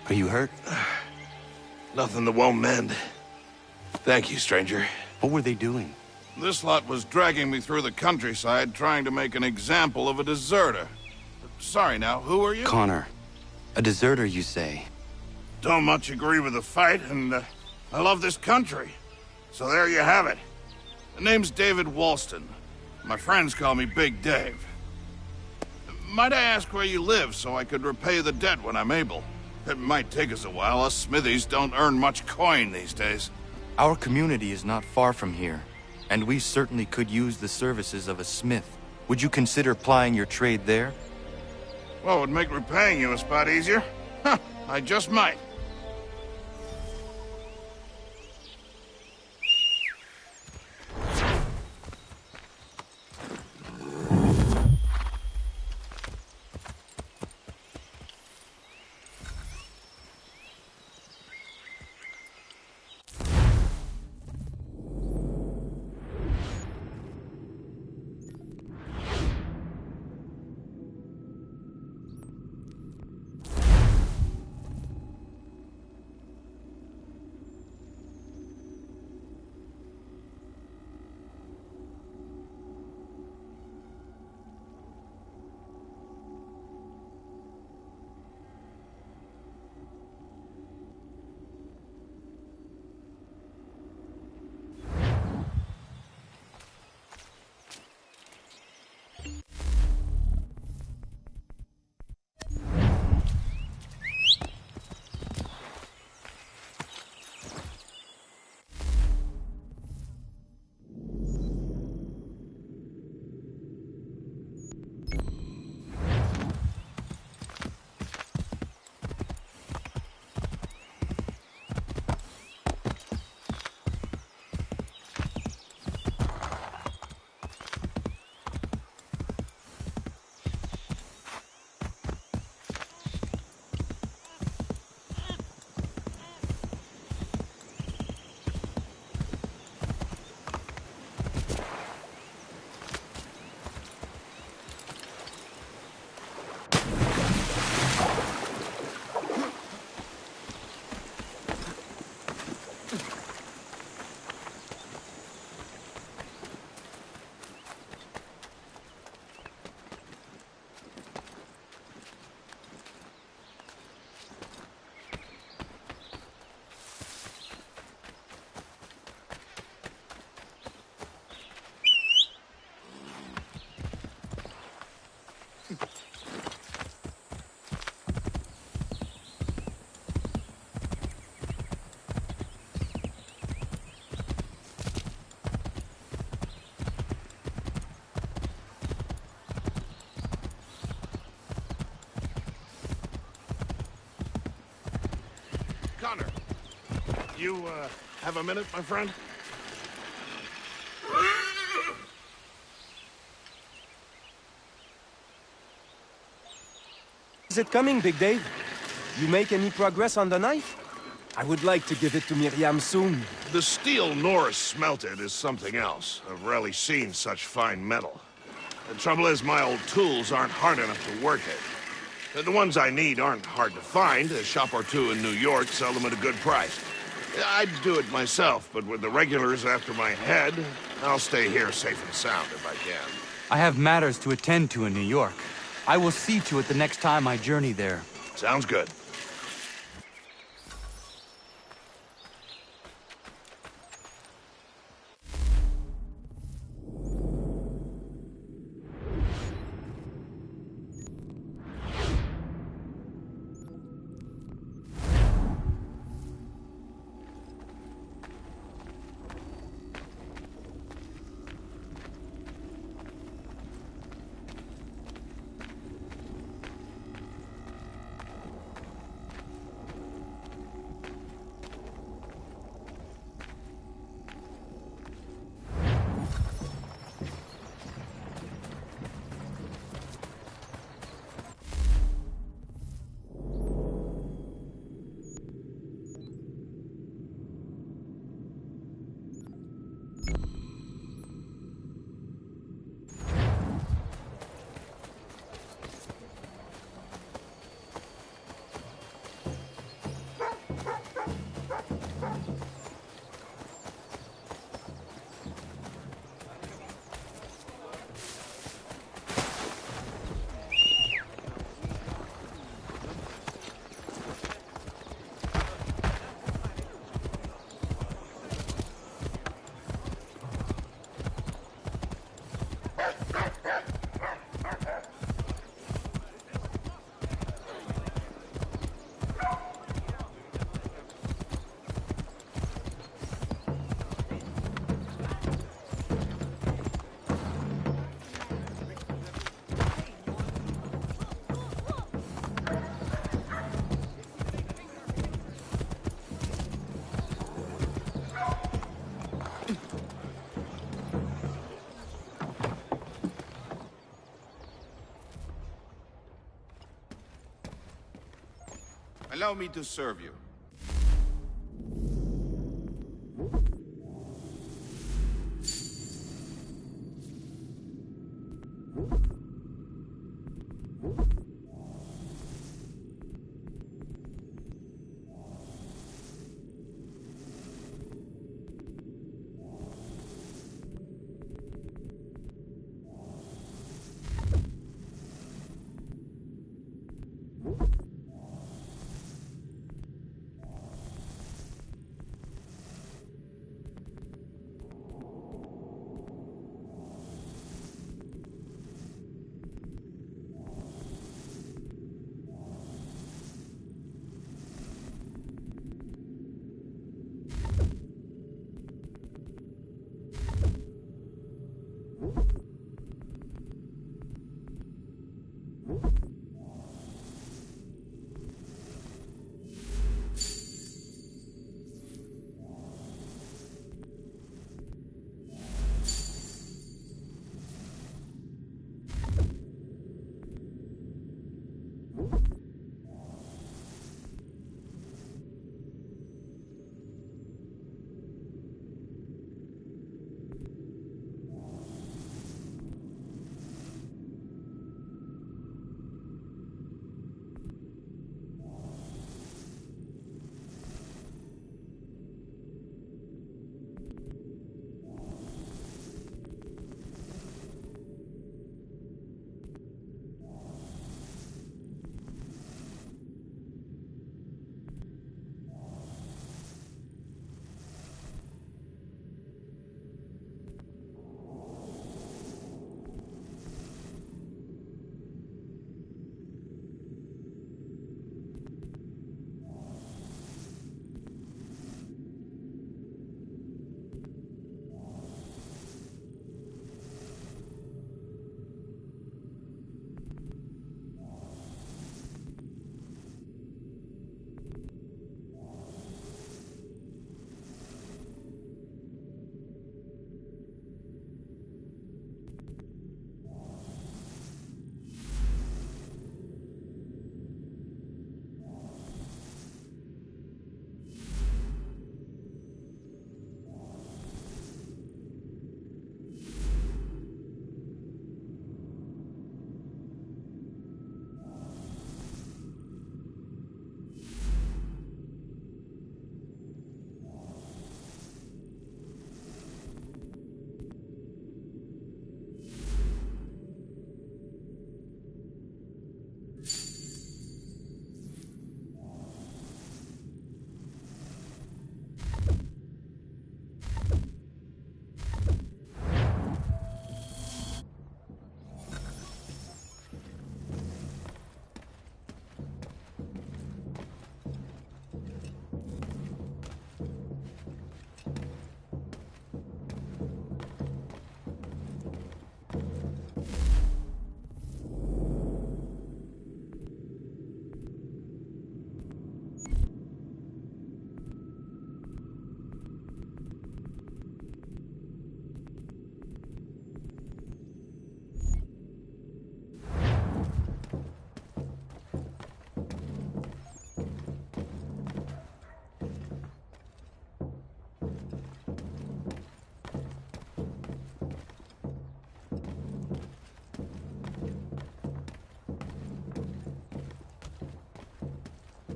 Are you hurt? Nothing that won't mend. Thank you, stranger. What were they doing? This lot was dragging me through the countryside, trying to make an example of a deserter. Sorry now, who are you? Connor. A deserter, you say? Don't much agree with the fight, and I love this country. So there you have it. The name's David Walston. My friends call me Big Dave. Might I ask where you live so I could repay the debt when I'm able? It might take us a while. Us smithies don't earn much coin these days. Our community is not far from here, and we certainly could use the services of a smith. Would you consider plying your trade there? Well, it would make repaying you a spot easier. Huh, I just might. Connor, you, have a minute, my friend? Is it coming, Big Dave? You make any progress on the knife? I would like to give it to Miriam soon. The steel Norris smelted is something else. I've rarely seen such fine metal. The trouble is, my old tools aren't hard enough to work it. The ones I need aren't hard to find. A shop or two in New York sell them at a good price. I'd do it myself, but with the regulars after my head, I'll stay here safe and sound if I can. I have matters to attend to in New York. I will see to it the next time I journey there. Sounds good. Allow me to serve you.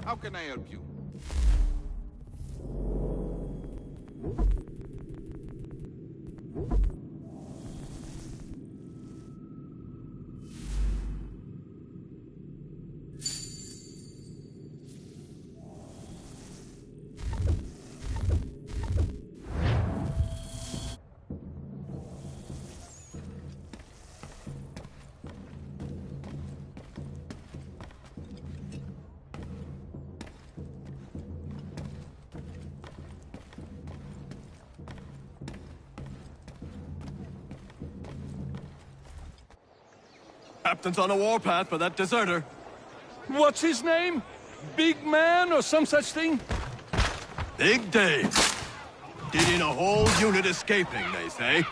How can I help you? Captain's on a warpath for that deserter. What's his name? Big Man or some such thing? Big Dave. Did in a whole unit escaping, they say.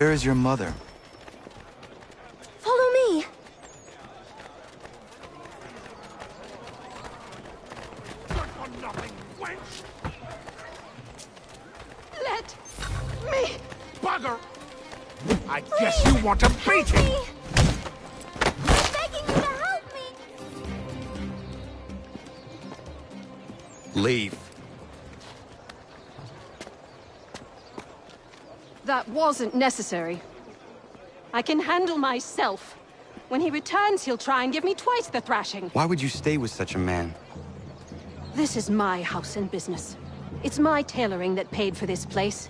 Where is your mother? Follow me. Let me. Bugger! I guess you want a beating! I'm begging you to help me! Leave. That wasn't necessary. I can handle myself. When he returns, he'll try and give me twice the thrashing. Why would you stay with such a man? This is my house and business. It's my tailoring that paid for this place.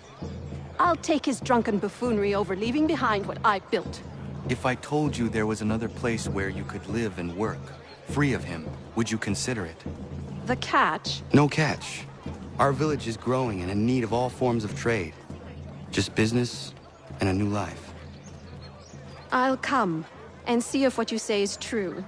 I'll take his drunken buffoonery over leaving behind what I built. If I told you there was another place where you could live and work, free of him, would you consider it? The catch? No catch. Our village is growing and in need of all forms of trade. Just business and a new life. I'll come and see if what you say is true.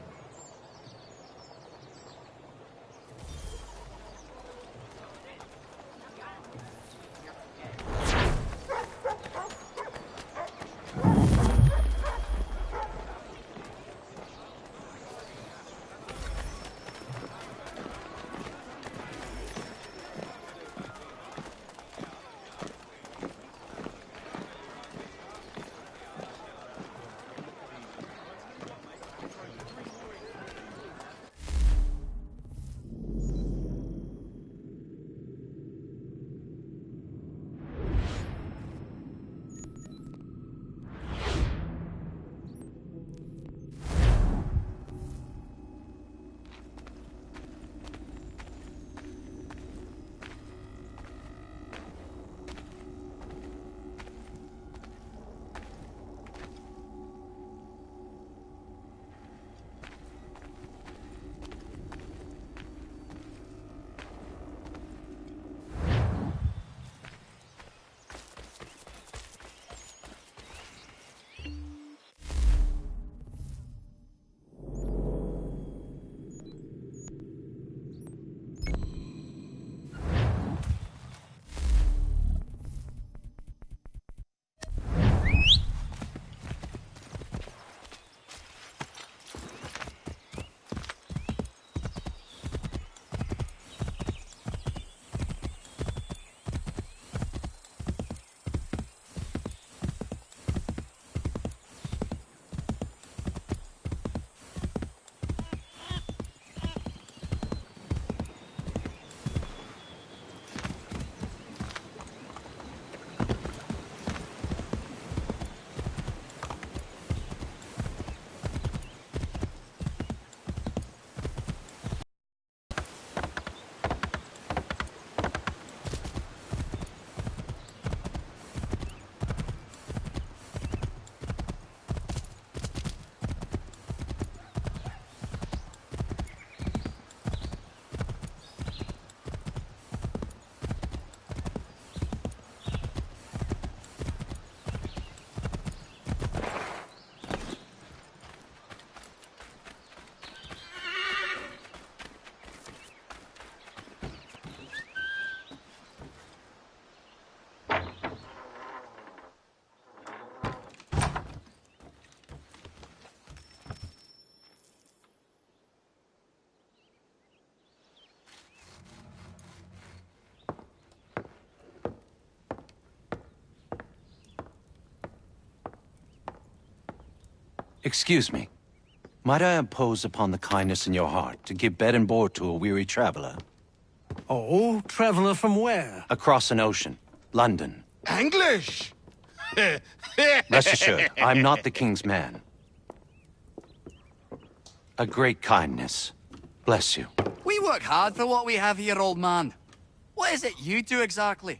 Excuse me. Might I impose upon the kindness in your heart to give bed and board to a weary traveler? Oh, traveler from where? Across an ocean. London. English! Rest assured, I'm not the king's man. A great kindness. Bless you. We work hard for what we have here, old man. What is it you do exactly?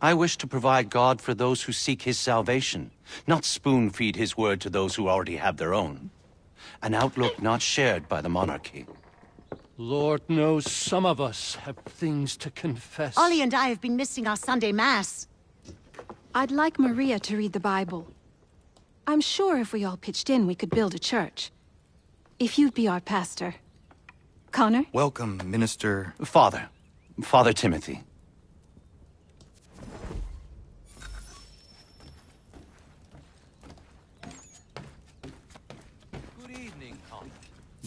I wish to provide God for those who seek his salvation, not spoon-feed his word to those who already have their own. An outlook not shared by the monarchy. Lord knows some of us have things to confess. Ollie and I have been missing our Sunday Mass. I'd like Maria to read the Bible. I'm sure if we all pitched in, we could build a church. If you'd be our pastor. Connor? Welcome, Minister... Father Timothy.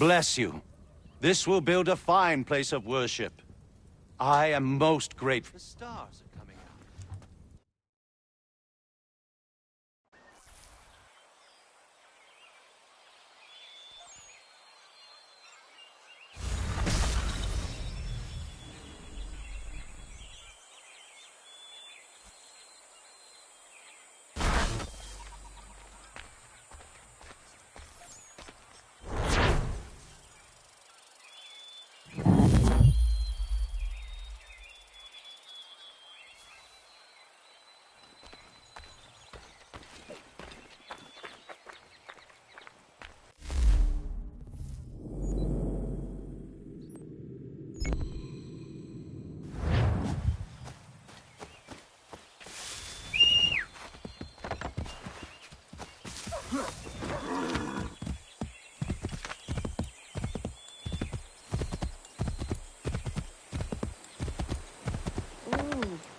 Bless you. This will build a fine place of worship. I am most grateful. The stars are coming out.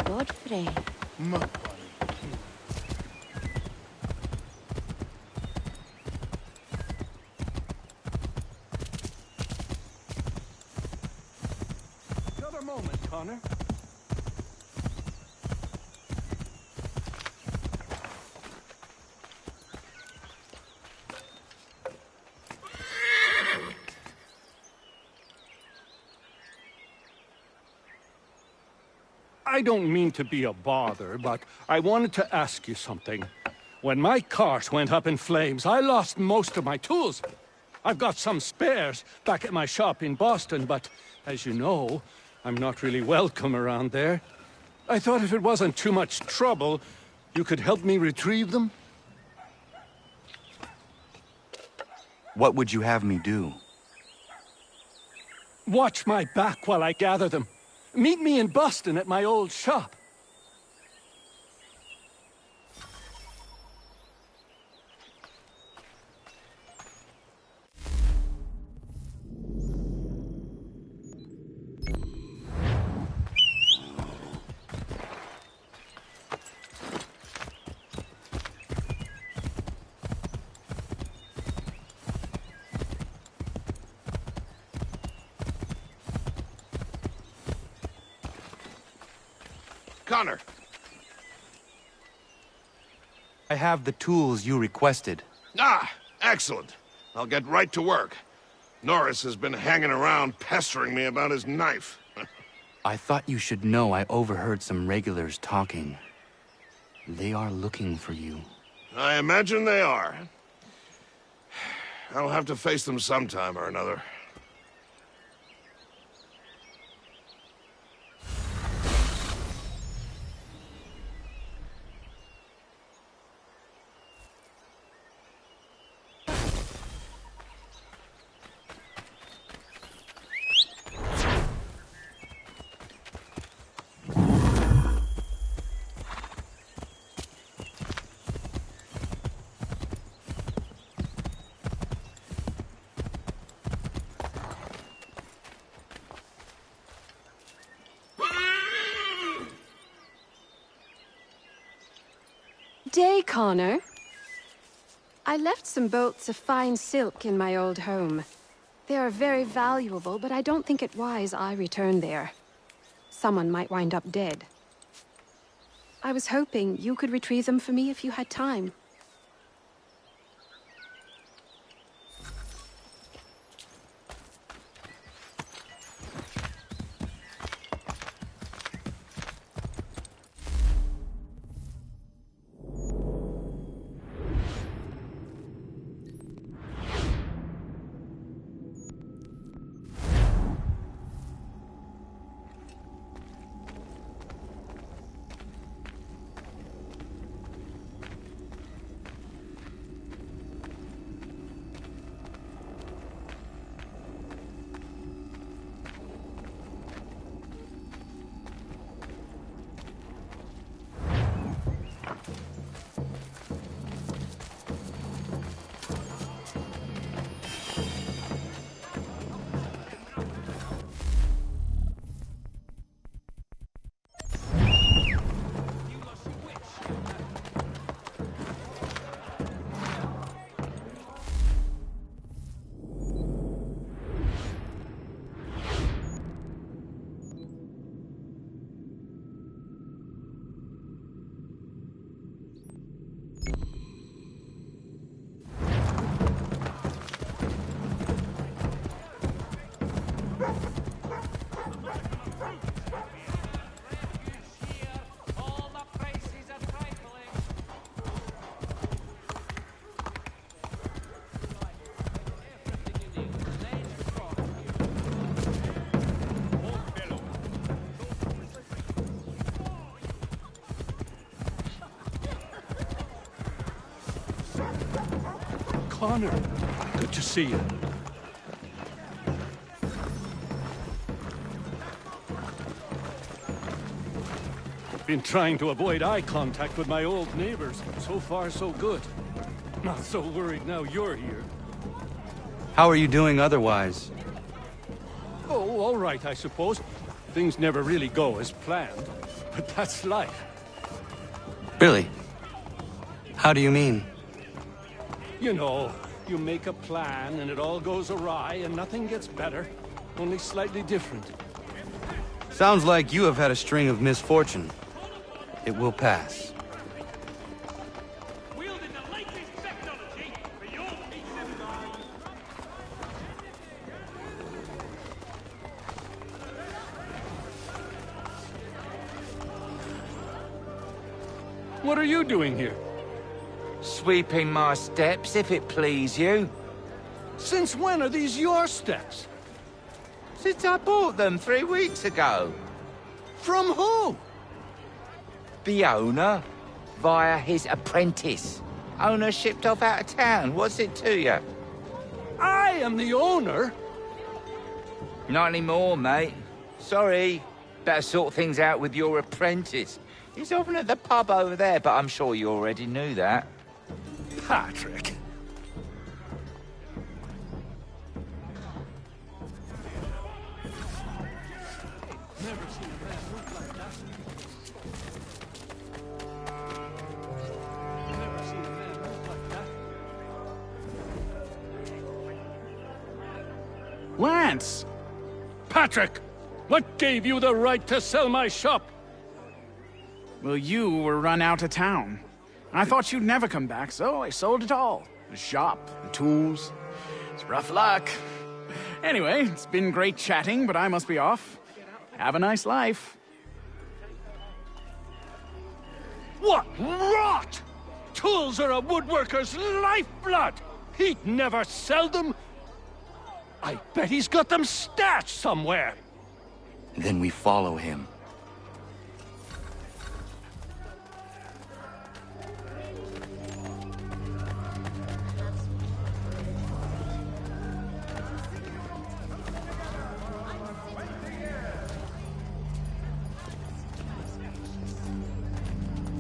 Godfrey. Another moment, Connor. I don't mean to be a bother, but I wanted to ask you something. When my cart went up in flames, I lost most of my tools. I've got some spares back at my shop in Boston, but as you know, I'm not really welcome around there. I thought if it wasn't too much trouble, you could help me retrieve them? What would you have me do? Watch my back while I gather them. Meet me in Boston at my old shop. Connor! I have the tools you requested. Ah, excellent. I'll get right to work. Norris has been hanging around pestering me about his knife. I thought you should know I overheard some regulars talking. They are looking for you. I imagine they are. I'll have to face them sometime or another. Day, Connor. I left some bolts of fine silk in my old home. They are very valuable, but I don't think it wise I return there. Someone might wind up dead. I was hoping you could retrieve them for me if you had time. Connor. Good to see you. Been trying to avoid eye contact with my old neighbors. So far, so good. Not so worried now you're here. How are you doing otherwise? Oh, all right, I suppose. Things never really go as planned, but that's life. Really? How do you mean? You know, you make a plan and it all goes awry and nothing gets better, only slightly different. Sounds like you have had a string of misfortune. It will pass. What are you doing here? Sweeping my steps, if it please you. Since when are these your steps? Since I bought them 3 weeks ago. From who? The owner, via his apprentice. Owner shipped off out of town. What's it to you? I am the owner? Not anymore, mate. Sorry. Better sort things out with your apprentice. He's often at the pub over there, but I'm sure you already knew that. Patrick. Never seen a man look like that. Never seen a man look like that. Lance! Patrick! What gave you the right to sell my shop? Well, you were run out of town. I thought you'd never come back, so I sold it all. The shop, the tools. It's rough luck. Anyway, it's been great chatting, but I must be off. Have a nice life. What rot! Tools are a woodworker's lifeblood! He'd never sell them! I bet he's got them stashed somewhere! Then we follow him.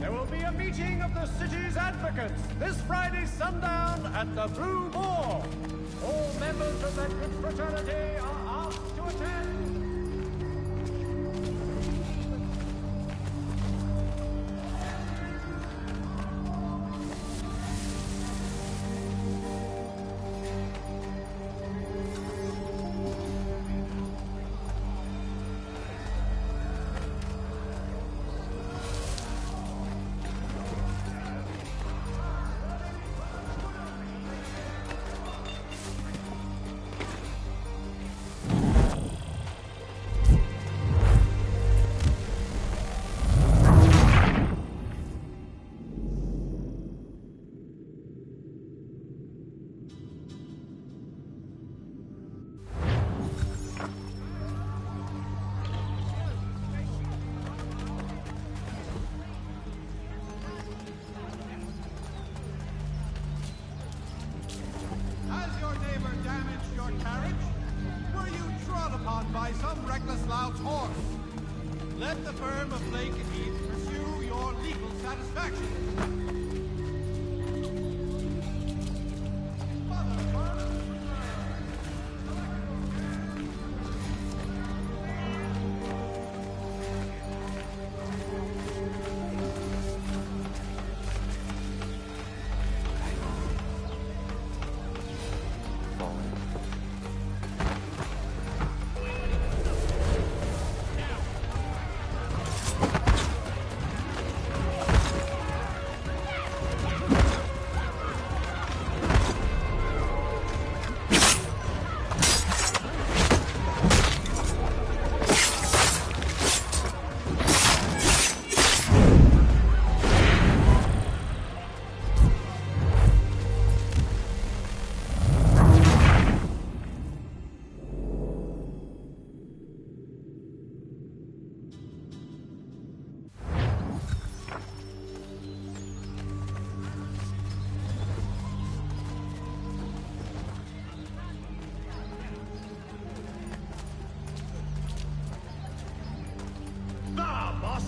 There will be a meeting of the city's advocates this Friday sundown at the Blue Boar. All members of that good fraternity are asked to attend. By some reckless lout's horse. Let the firm of Blake and Heath pursue your legal satisfaction.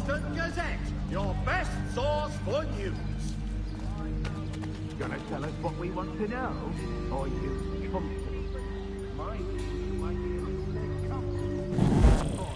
Boston Gazette, your best source for news. Gonna tell us what we want to know? Or you comfortable? My views might be a little bit comfortable.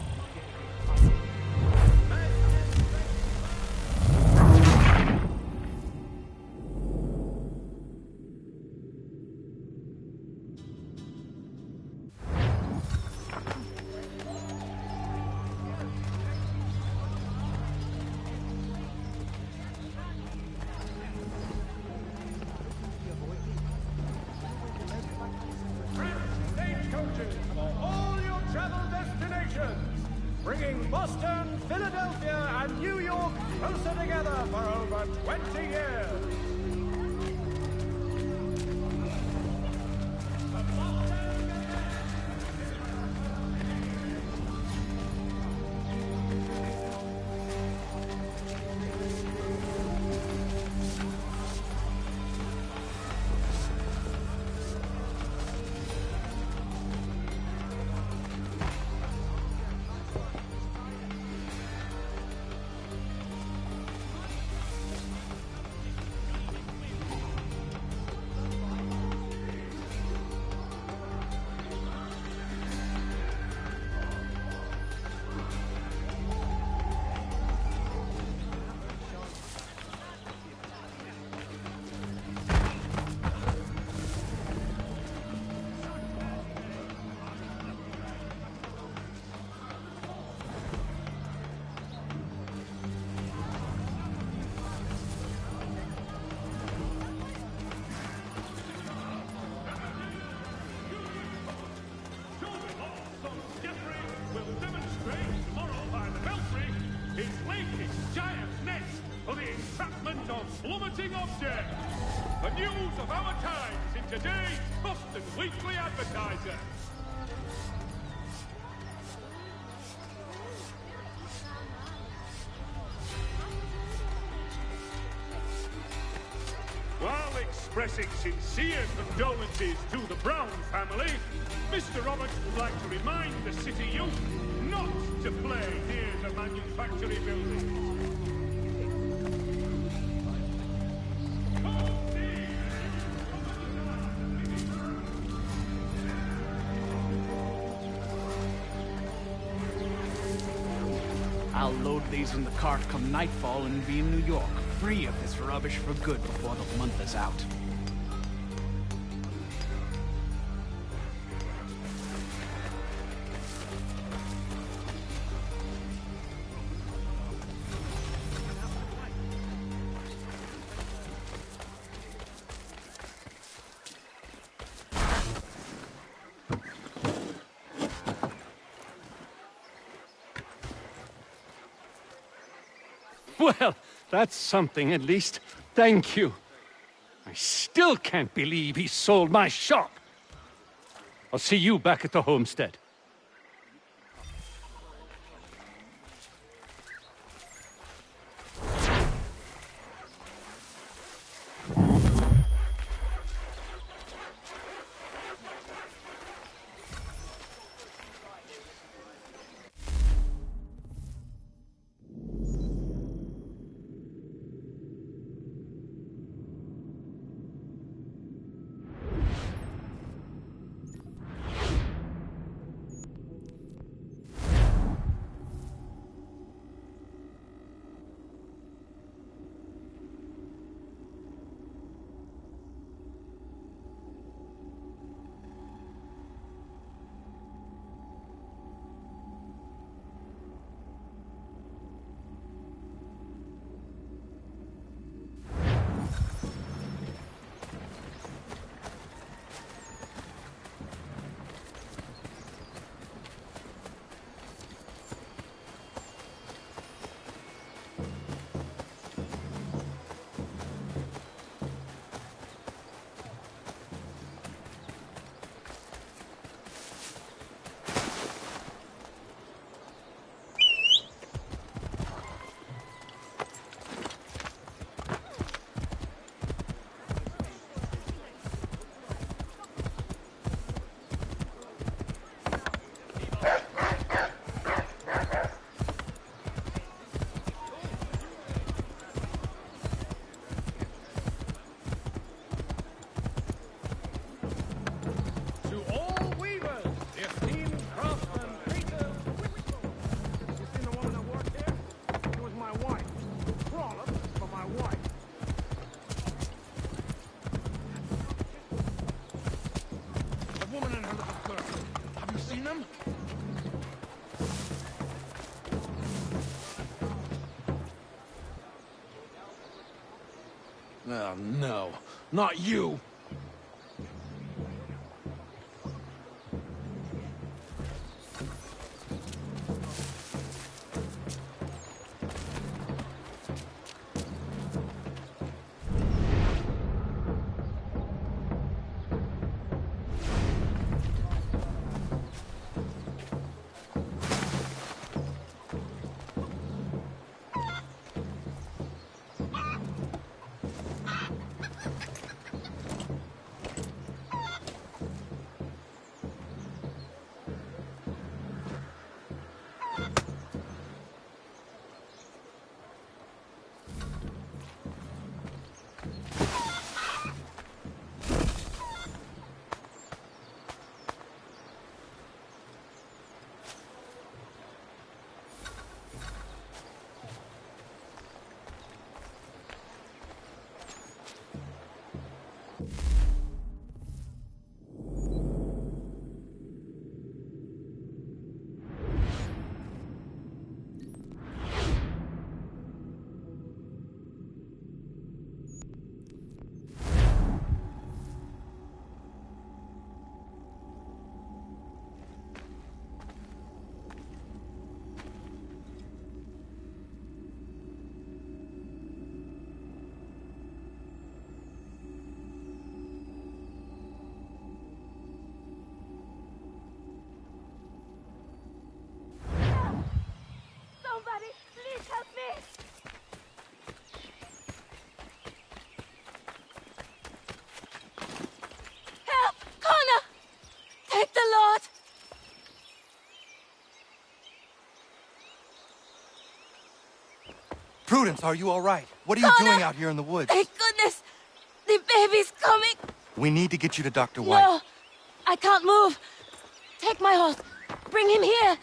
Stagecoaches for all your travel destinations, bringing Boston, Philadelphia, and New York closer together for over 20 years. Plummeting objects. The news of our times in today's Boston Weekly Advertiser. While expressing sincere condolences to the Brown family, Mr. Roberts would like to remind the city youth not to play near the manufactory building. I'll load these in the cart come nightfall and be in New York, free of this rubbish for good before the month is out. Well, that's something at least. Thank you. I still can't believe he sold my shop. I'll see you back at the homestead. Oh, no. Not you! Somebody, please help me! Help! Connor! Take the Lord! Prudence, are you all right? What are you doing out here in the woods? Thank goodness! The baby's coming! We need to get you to Dr. White. No! I can't move! Take my horse! Bring him here!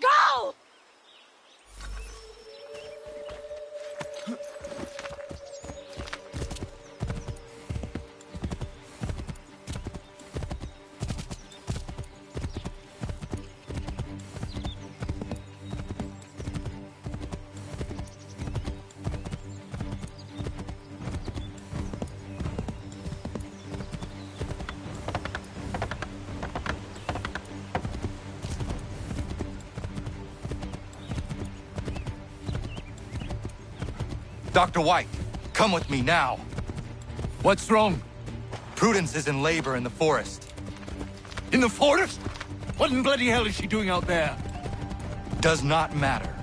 Go! Dr. White, come with me now. What's wrong? Prudence is in labor in the forest. In the forest? What in bloody hell is she doing out there? Does not matter.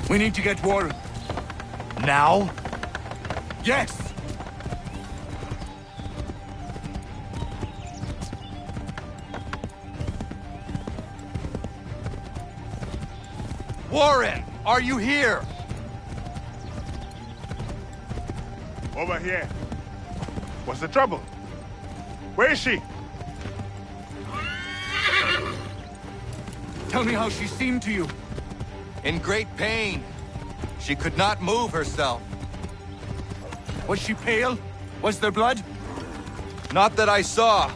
We need to get Warren. Now? Yes! Warren, are you here? Over here. What's the trouble? Where is she? Tell me how she seemed to you. In great pain. She could not move herself. Was she pale? Was there blood? Not that I saw.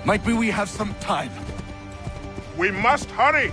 Might we have some time? We must hurry!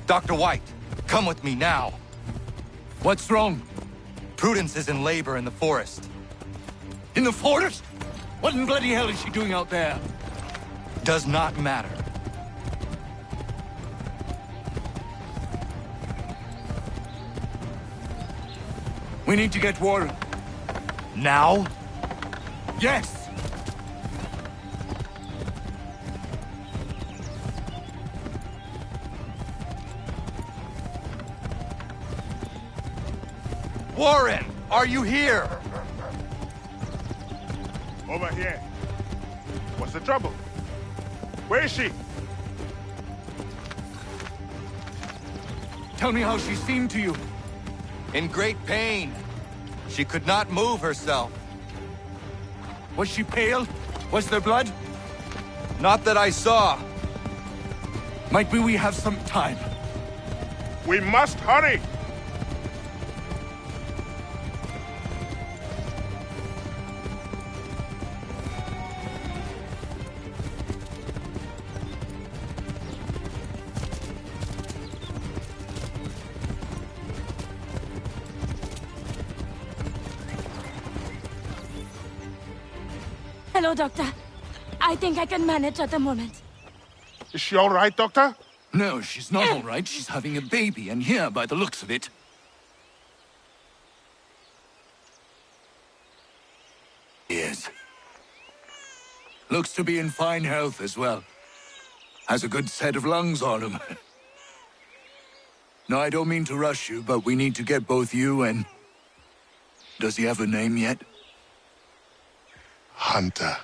Dr. White, come with me now. What's wrong? Prudence is in labor in the forest. In the forest? What in bloody hell is she doing out there? Does not matter. We need to get Warren. Now? Yes! Warren, are you here? Over here. What's the trouble? Where is she? Tell me how she seemed to you. In great pain. She could not move herself. Was she pale? Was there blood? Not that I saw. Might we have some time? We must hurry! Hello, Doctor. I think I can manage at the moment. Is she all right, Doctor? No, she's not all right. She's having a baby, and here, by the looks of it. Yes. Looks to be in fine health as well. Has a good set of lungs on him. No, I don't mean to rush you, but we need to get both you and... Does he have a name yet? Hunter.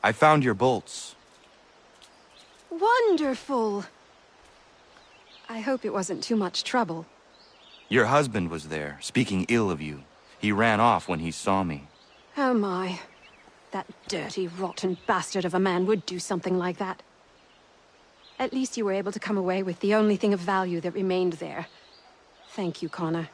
I found your bolts. Wonderful! I hope it wasn't too much trouble. Your husband was there, speaking ill of you. He ran off when he saw me. Oh my. That dirty, rotten bastard of a man would do something like that. At least you were able to come away with the only thing of value that remained there. Thank you, Connor.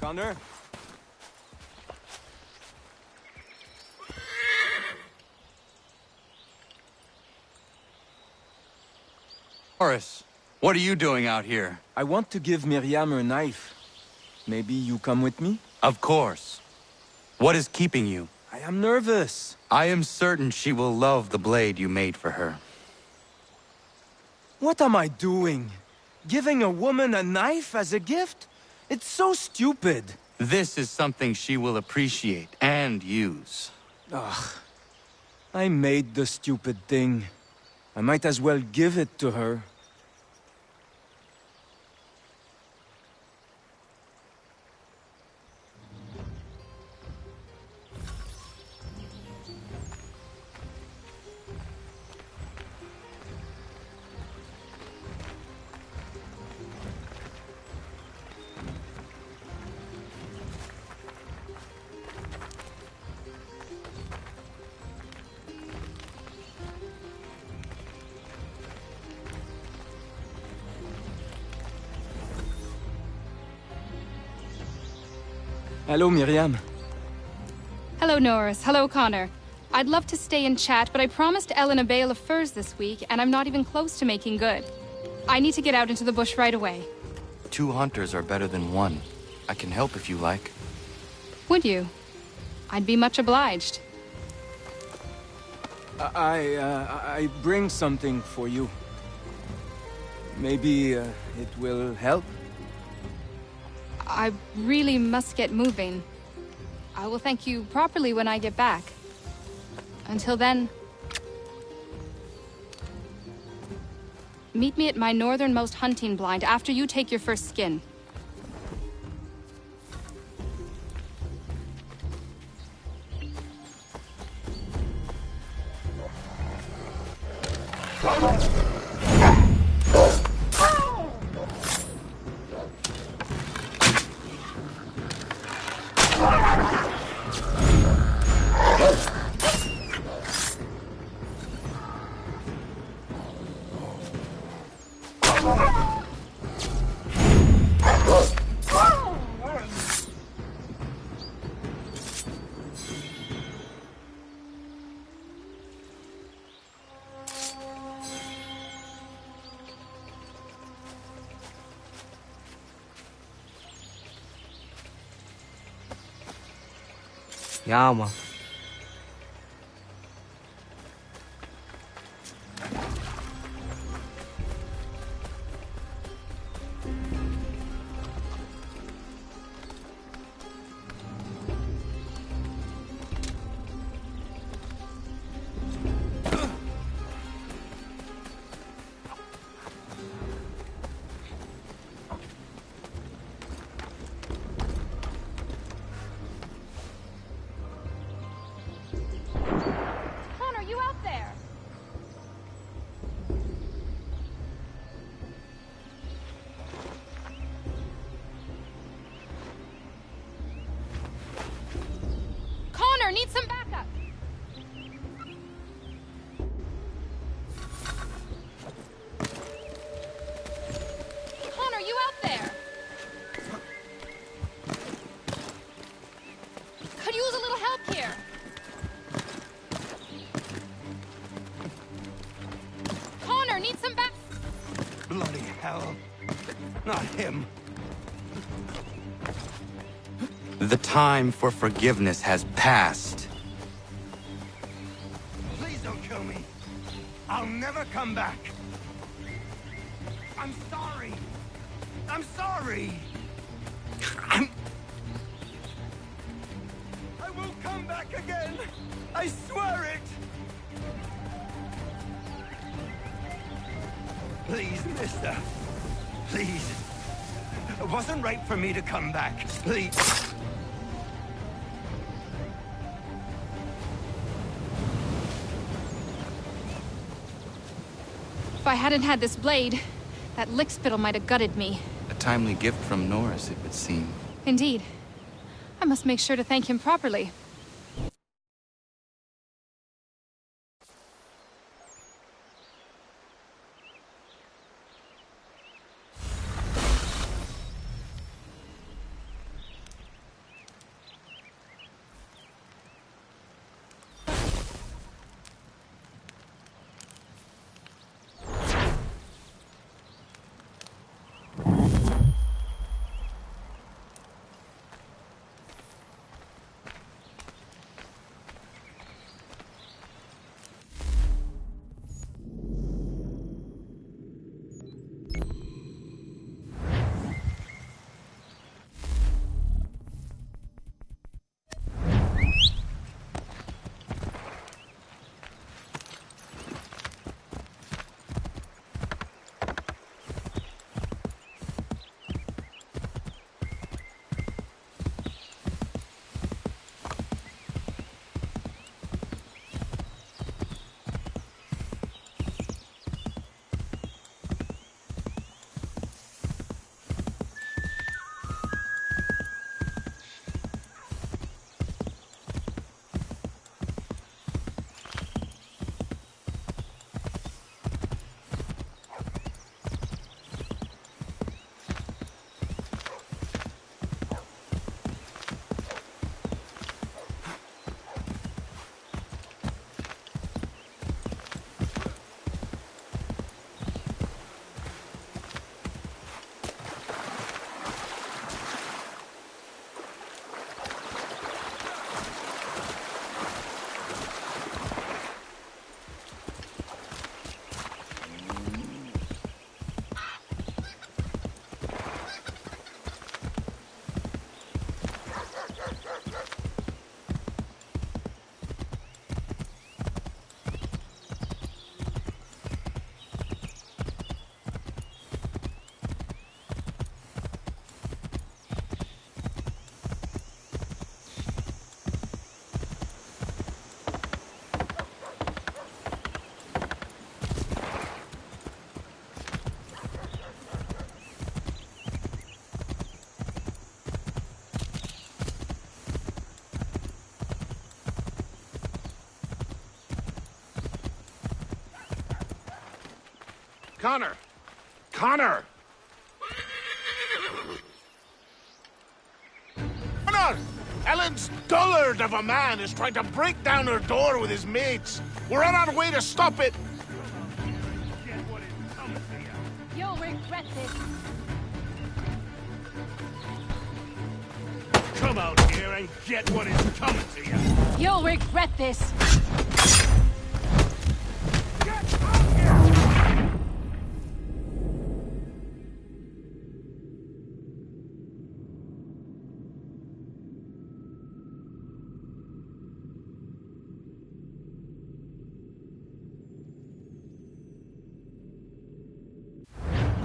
Connor? Horace, what are you doing out here? I want to give Miriam her knife. Maybe you come with me? Of course. What is keeping you? I am nervous. I am certain she will love the blade you made for her. What am I doing? Giving a woman a knife as a gift? It's so stupid. This is something she will appreciate and use. Ugh. I made the stupid thing. I might as well give it to her. Hello, Miriam. Hello, Norris. Hello, Connor. I'd love to stay and chat, but I promised Ellen a bale of furs this week, and I'm not even close to making good. I need to get out into the bush right away. 2 hunters are better than 1. I can help if you like. Would you? I'd be much obliged. I bring something for you. Maybe it will help? I really must get moving. I will thank you properly when I get back. Until then... meet me at my northernmost hunting blind after you take your first skin. Ja, man. Need some backup. Connor, you out there? Could use a little help here. Connor, need some back. Bloody hell. Not him. The time for forgiveness has passed. Please don't kill me. I'll never come back. I'm sorry. I'm sorry. I will come back again. I swear it. Please, mister. Please. It wasn't right for me to come back. Please. If I hadn't had this blade, that lickspittle might have gutted me. A timely gift from Norris, it would seem. Indeed. I must make sure to thank him properly. Connor! Connor! Connor! Ellen's dullard of a man is trying to break down her door with his mates. We're on our way to stop it. You'll regret this. Come out here and get what is coming to you. You'll regret this.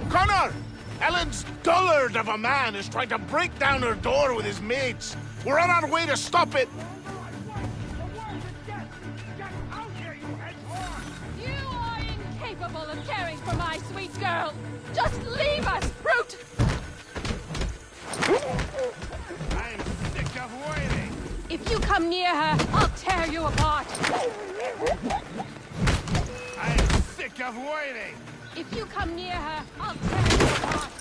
Connor! Ellen's dullard of a man is trying to break down her door with his mates. We're on our way to stop it. You are incapable of caring for my sweet girl. Just leave us, brute! I'm sick of waiting. If you come near her, I'll tear you apart. I'm sick of waiting. If you come near her, I'll tear you apart.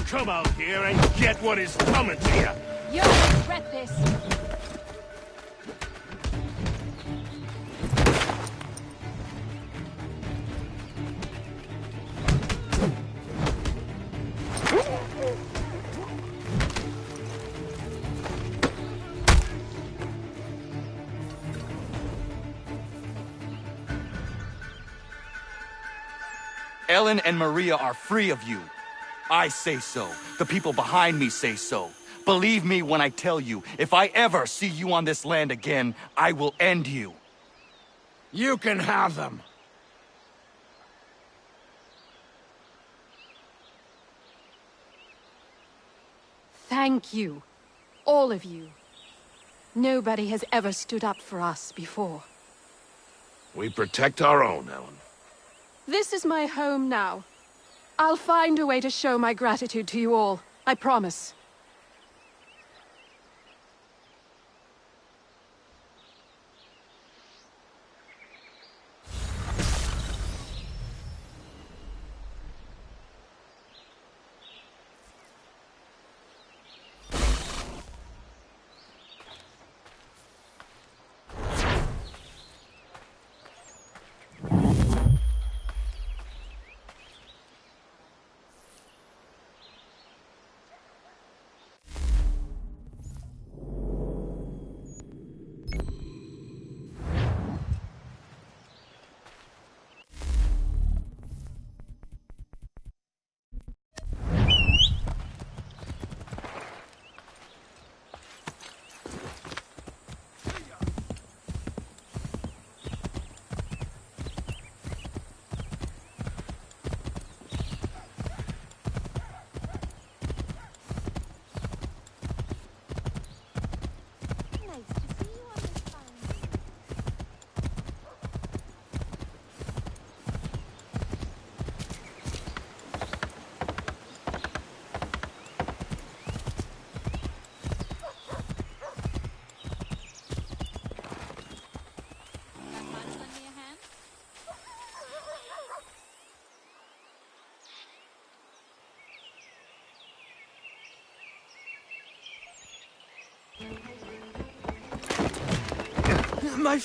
Come out here and get what is coming to you. You'll regret this. Ellen and Maria are free of you. I say so. The people behind me say so. Believe me when I tell you, if I ever see you on this land again, I will end you. You can have them. Thank you. All of you. Nobody has ever stood up for us before. We protect our own, Ellen. This is my home now. I'll find a way to show my gratitude to you all. I promise. My